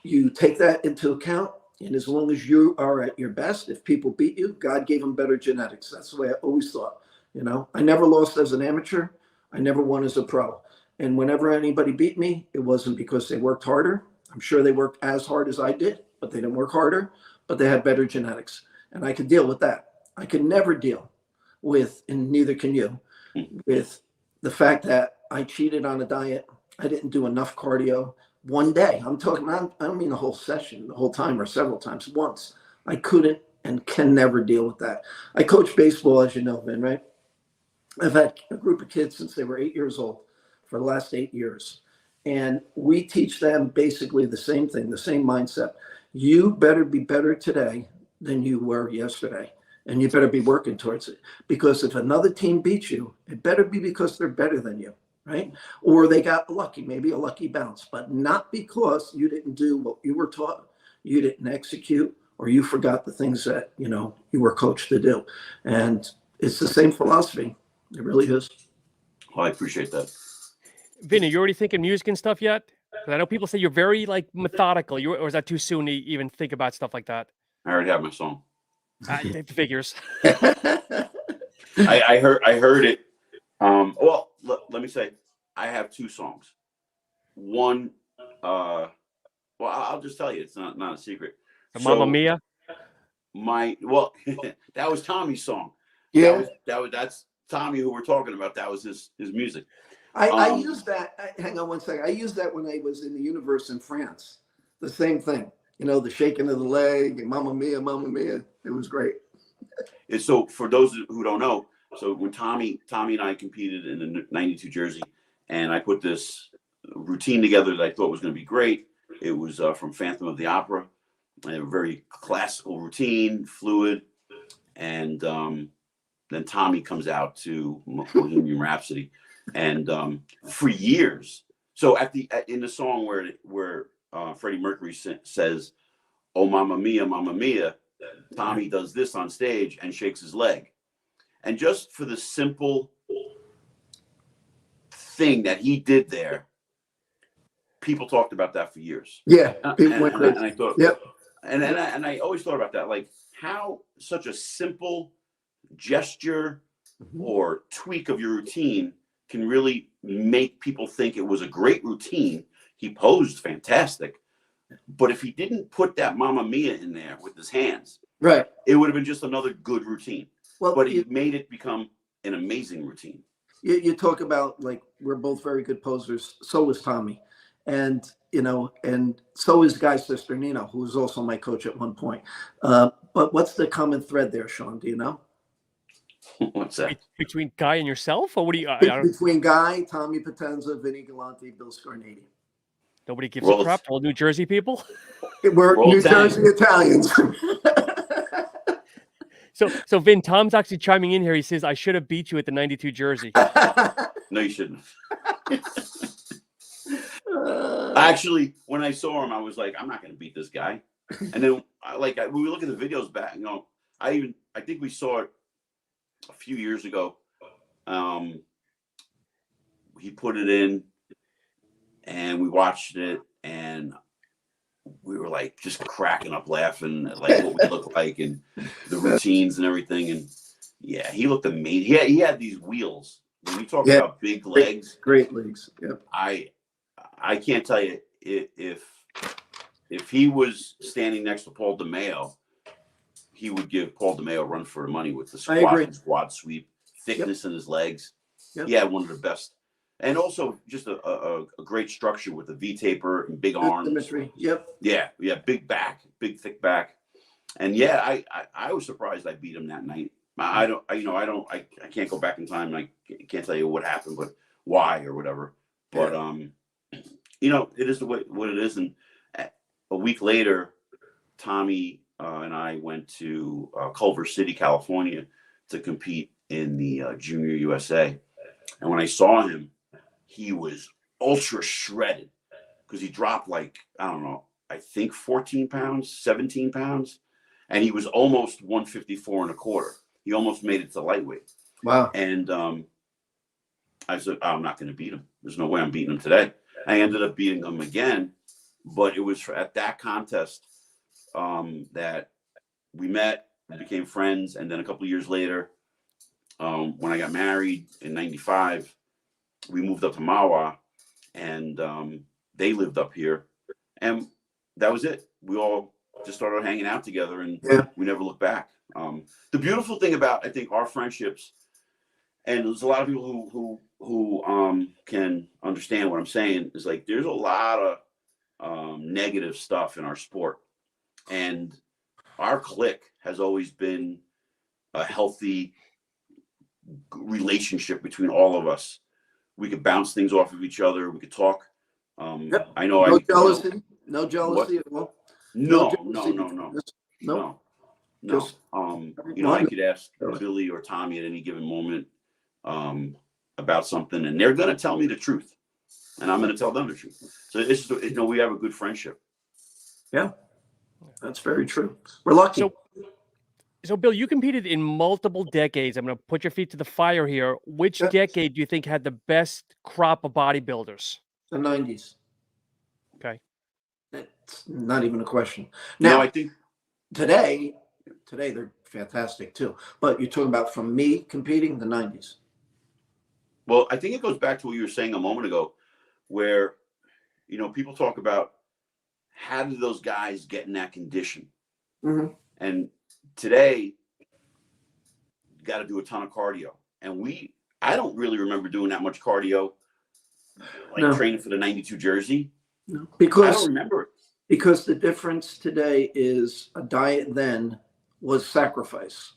you take that into account. And as long as you are at your best, if people beat you, God gave them better genetics. That's the way I always thought. You know, I never lost as an amateur. I never won as a pro. And whenever anybody beat me, it wasn't because they worked harder. I'm sure they worked as hard as I did, but they didn't work harder, but they had better genetics. And I could deal with that. I could never deal with, and neither can you, with the fact that I cheated on a diet. I didn't do enough cardio. One day, I don't mean the whole session, the whole time or several times, once. I couldn't and can never deal with that. I coach baseball, as you know, Vin, right? I've had a group of kids since they were 8 years old for the last 8 years. And we teach them basically the same thing, the same mindset. You better be better today than you were yesterday. And you better be working towards it. Because if another team beats you, it better be because they're better than you, right? Or they got lucky, maybe a lucky bounce, but not because you didn't do what you were taught, you didn't execute, or you forgot the things that, you know, you were coached to do. And it's the same philosophy. It really is. Well, I appreciate that. Vinny, you already thinking music and stuff yet? Because I know people say you're very like methodical. Or is that too soon to even think about stuff like that? I already have my song. It figures. I heard it. Well, let me say, I have 2 songs. One, well, I'll just tell you, it's not a secret. Mamma Mia. That was Tommy's song. Yeah, that's Tommy who we're talking about. That was his music. I used that. Hang on one second. I used that when I was in the universe in France. The same thing. You know, the shaking of the leg, and Mamma Mia, Mamma Mia. It was great. And so for those who don't know, so when Tommy and I competed in the 92 jersey, and I put this routine together that I thought was going to be great. It was from Phantom of the Opera, a very classical routine, fluid. And then Tommy comes out to Bohemian Rhapsody. And for years, so in the song where Freddie Mercury says, "Oh, Mamma Mia," Tommy does this on stage and shakes his leg. And just for the simple thing that he did there, people talked about that for years. Yeah, and I thought, yep. and I always thought about that, like how such a simple gesture or tweak of your routine can really make people think it was a great routine. He posed fantastic, but if he didn't put that Mamma Mia in there with his hands, Right. it would have been just another good routine. Well, but he made it become an amazing routine. You talk about, like, we're both very good posers. So is Tommy. And, you know, and so is Guy's sister, Nina, who was also my coach at one point. But what's the common thread there, Sean? Do you know? What's that? Between Guy and yourself? Or what do you, I don't, Between Guy, Tommy Potenza, Vinny Galante, Bill Scarnaty. nobody gives a crap? All New Jersey people? We're New Jersey Italians. So Vin, Tom's actually chiming in here. He says, I should have beat you at the 92 jersey. No, you shouldn't. Actually, when I saw him, I was like, I'm not going to beat this guy. And then, when we look at the videos back, you know, I think we saw it a few years ago. He put it in, and we watched it, and we were like just cracking up laughing at like what we look like and the routines and everything. And yeah, he looked amazing. He had these wheels. When you talk about big legs, great legs. Yep. I can't tell you if he was standing next to Paul DeMeo, he would give Paul DeMeo a run for the money with the squat and squad sweep, thickness in his legs. Yep. He had one of the best. And also just a great structure with a V taper and big arms. Symmetry. Yep. Yeah. Big back, big thick back. And yeah, I was surprised I beat him that night. I can't go back in time. I can't tell you what happened, but why or whatever. But you know, it is what it is. And a week later, Tommy and I went to Culver City, California, to compete in the Junior USA. And when I saw him, he was ultra shredded because he dropped like, I don't know, I think 14 pounds, 17 pounds. And he was almost 154 and a quarter. He almost made it to lightweight. Wow. And I said, I'm not going to beat him. There's no way I'm beating him today. I ended up beating him again. But it was at that contest that we met and became friends. And then a couple of years later, when I got married in 95, we moved up to Mawa, and they lived up here, and that was it. We all just started hanging out together, and we never looked back. The beautiful thing about, I think, our friendships, and there's a lot of people who can understand what I'm saying, is like there's a lot of negative stuff in our sport, and our clique has always been a healthy relationship between all of us. We could bounce things off of each other. We could talk. I know. No jealousy. No jealousy at all. No. You know, I could ask Billy or Tommy at any given moment about something, and they're going to tell me the truth, and I'm going to tell them the truth. So it's, you know, we have a good friendship. Yeah, that's very true. We're lucky. So, Bill, you competed in multiple decades. I'm going to put your feet to the fire here. Which decade do you think had the best crop of bodybuilders? The 90s. Okay. That's not even a question. Now, I think today they're fantastic too. But you're talking about from me competing, the 90s. Well, I think it goes back to what you were saying a moment ago, where, you know, people talk about how did those guys get in that condition? Mm-hmm. And today, you got to do a ton of cardio. And I don't really remember doing that much cardio, like training for the 92 jersey. No, because I don't remember it. Because the difference today is a diet then was sacrifice.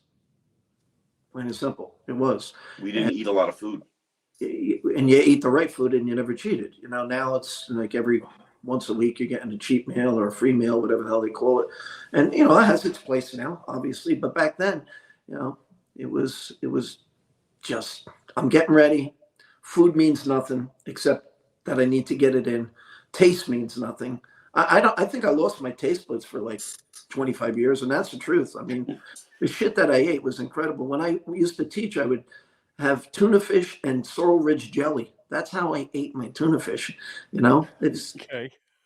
Plain and simple. It was. We didn't eat a lot of food. And you eat the right food and you never cheated. You know, now it's like every once a week you're getting a cheat meal or a free meal, whatever the hell they call it. And, you know, that has its place now, obviously. But back then, you know, it was just, I'm getting ready. Food means nothing except that I need to get it in. Taste means nothing. I think I lost my taste buds for like 25 years, and that's the truth. I mean, the shit that I ate was incredible. When I used to teach, I would have tuna fish and Sorrel Ridge jelly. That's how I ate my tuna fish. You know, it's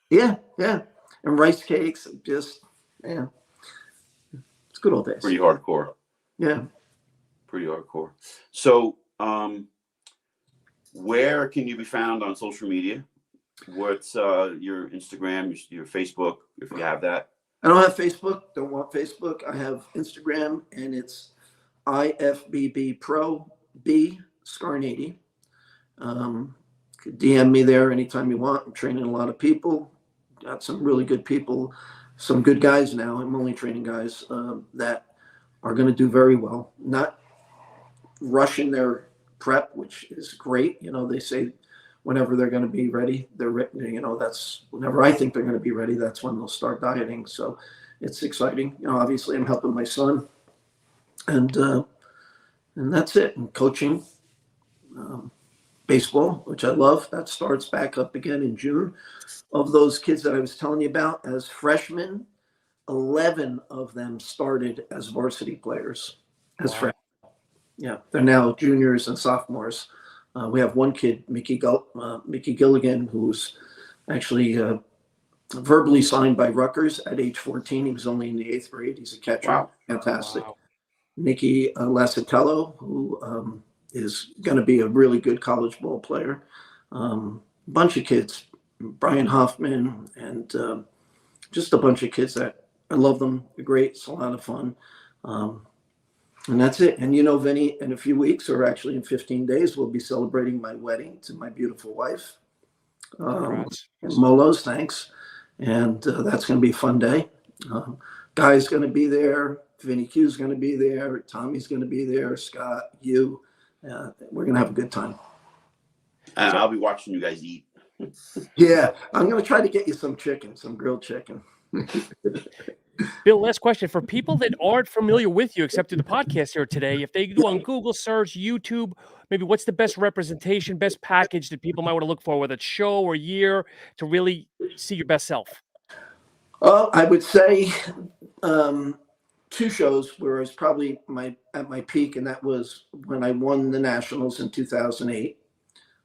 yeah. And rice cakes, just Yeah. It's good old days. Pretty hardcore. Yeah. Pretty hardcore. So, where can you be found on social media? What's your Instagram, your Facebook, if you have that? I don't have Facebook. Don't want Facebook. I have Instagram, and it's IFBB Pro B Scarnaty. Could DM me there anytime you want. I'm training a lot of people. Got some really good people, some good guys now. I'm only training guys that are going to do very well. Not rushing their prep, which is great. You know, they say whenever they're going to be ready, that's whenever I think they're going to be ready, that's when they'll start dieting. So it's exciting. You know, obviously I'm helping my son, and that's it. And coaching baseball, which I love, that starts back up again in June. Of those kids that I was telling you about as freshmen, 11 of them started as varsity players as freshmen. Yeah, they're now juniors and sophomores. We have one kid, Mickey Gilligan, who's actually verbally signed by Rutgers at age 14. He was only in the 8th grade. He's a catcher. Wow. Fantastic. Wow. Nicky Lascatello, who is going to be a really good college ball player. Bunch of kids, Brian Hoffman, and just a bunch of kids that I love them. They're great. It's a lot of fun. And that's it. And you know, Vinny, in a few weeks, or actually in 15 days, we'll be celebrating my wedding to my beautiful wife. And Molo's, thanks. And that's going to be a fun day. Guy's going to be there. Vinny Q's going to be there. Tommy's going to be there. Scott, you. We're going to have a good time. And I'll be watching you guys eat. Yeah, I'm going to try to get you some chicken, some grilled chicken. Bill, last question. For people that aren't familiar with you, except through the podcast here today, if they do on Google search, YouTube, maybe what's the best representation, best package that people might want to look for, whether it's show or year, to really see your best self? I would say 2 shows where I was probably at my peak, and that was when I won the Nationals in 2008,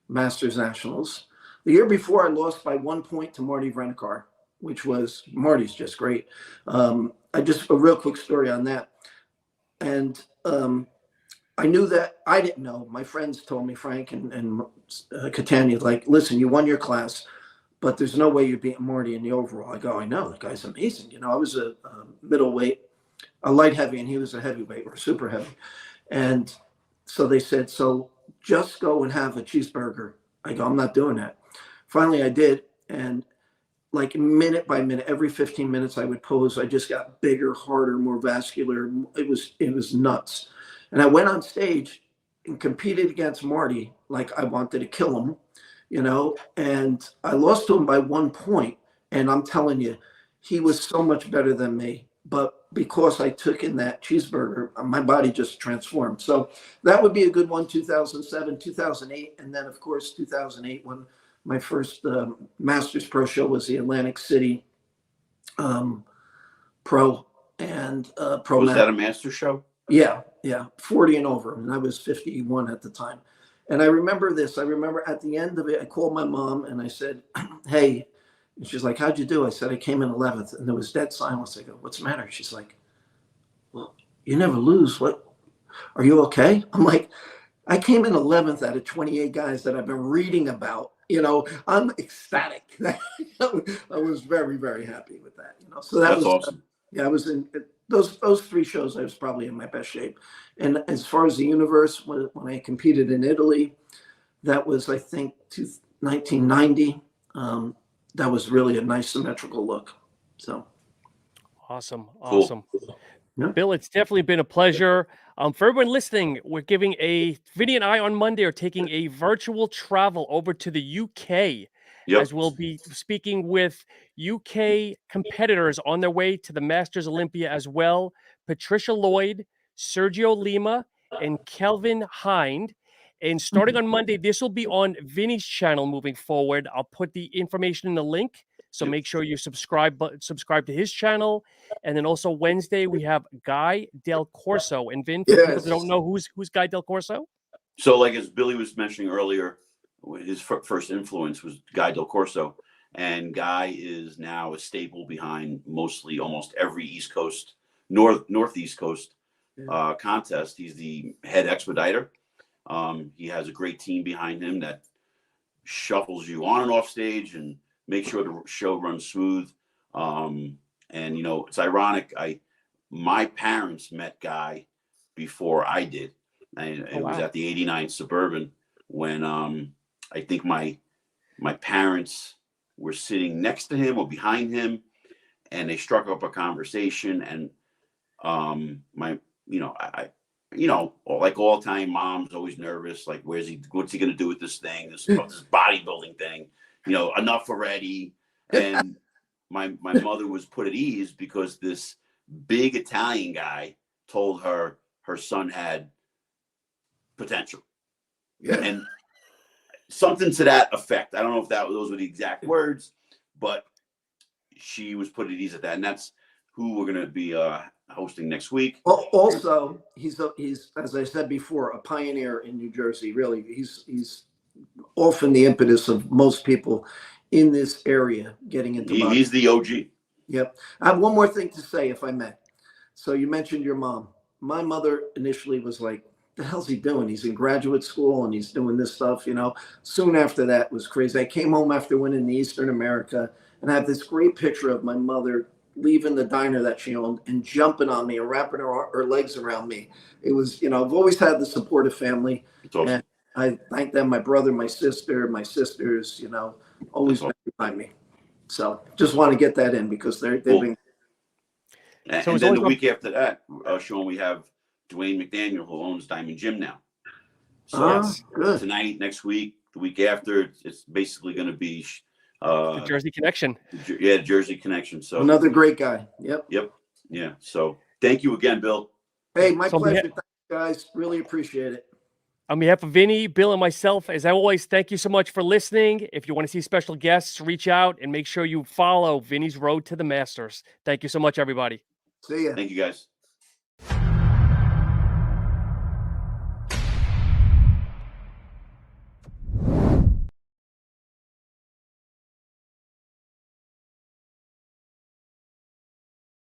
Masters Nationals. The year before, I lost by 1 point to Marty Vrenekar, which was, Marty's just great. A real quick story on that. And I knew that, I didn't know. My friends told me, Frank and Catania, like, listen, you won your class, but there's no way you're beating Marty in the overall. I go, I know, the guy's amazing. You know, I was a middleweight, a light heavy, and he was a heavyweight or super heavy. And so they said, so just go and have a cheeseburger. I go, I'm not doing that. Finally, I did. And like minute by minute, every 15 minutes I would pose. I just got bigger, harder, more vascular. It was nuts. And I went on stage and competed against Marty like I wanted to kill him, you know, and I lost to him by 1 point. And I'm telling you, he was so much better than me. But because I took in that cheeseburger, my body just transformed. So that would be a good one, 2007, 2008. And then, of course, 2008, when my first Masters Pro show was the Atlantic City Pro and Pro. Was that a Master show? Yeah, 40 and over. And I was 51 at the time. And I remember this. I remember at the end of it, I called my mom and I said, hey, and she's like, how'd you do? I said, I came in 11th. And there was dead silence. I go, what's the matter? She's like, well, you never lose. What? Are you okay? I'm like, I came in 11th out of 28 guys that I've been reading about. You know, I'm ecstatic. I was very, very happy with that. You know, so that's awesome. Yeah, I was in those 3 shows. I was probably in my best shape. And as far as the universe, when I competed in Italy, that was, I think, 1990. That was really a nice symmetrical look. So awesome. Cool. Yeah. Bill, it's definitely been a pleasure. For everyone listening, we're giving Vinny and I on Monday are taking a virtual travel over to the UK, as we'll be speaking with UK competitors on their way to the Masters Olympia as well. Patricia Lloyd, Sergio Lima, and Kelvin Hind. And starting on Monday, this will be on Vinny's channel moving forward. I'll put the information in the link. So make sure you subscribe to his channel. And then also Wednesday, we have Guy Del Corso. And Vin, for people that don't know, who's Guy Del Corso? So like as Billy was mentioning earlier, his first influence was Guy Del Corso. and Guy is now a staple behind almost every East Coast, Northeast Coast contest. He's the head expediter. He has a great team behind him that shuffles you on and off stage and makes sure the show runs smooth. And you know, it's ironic. My parents met Guy before I did, and it was at the '89 Suburban when I think my parents were sitting next to him or behind him, and they struck up a conversation. And like all Italian moms, always nervous. Like, what's he going to do with this thing? This bodybuilding thing, enough already. And my mother was put at ease because this big Italian guy told her son had potential. Yeah. And something to that effect. I don't know if those were the exact words, but she was put at ease at that. And that's who we're going to be hosting next week. Well, also, he's as I said before, a pioneer in New Jersey. Really, he's often the impetus of most people in this area getting into bodybuilding. He's the OG. Yep. I have one more thing to say, if I may. So you mentioned your mom. My mother initially was like, the hell's he doing? He's in graduate school and he's doing this stuff, Soon after that was crazy. I came home after winning the Eastern America, and I have this great picture of my mother leaving the diner that she owned and jumping on me and wrapping her legs around me. It was, I've always had the supportive family. Awesome. And I thank them, my brother, my sister, my sisters, always been behind me. So just want to get that in because they've been. And then the week after that, Sean, we have Dwayne McDaniel, who owns Diamond Gym now. So good. Tonight, next week, the week after, it's basically going to be the Jersey Connection. Yeah, Jersey Connection. So another great guy. Yep. Yeah. So thank you again, Bill. Hey, my pleasure. Thank you guys. Really appreciate it. On behalf of Vinny, Bill, and myself, as always, thank you so much for listening. If you want to see special guests, reach out and make sure you follow Vinny's Road to the Masters. Thank you so much, everybody. See ya. Thank you, guys.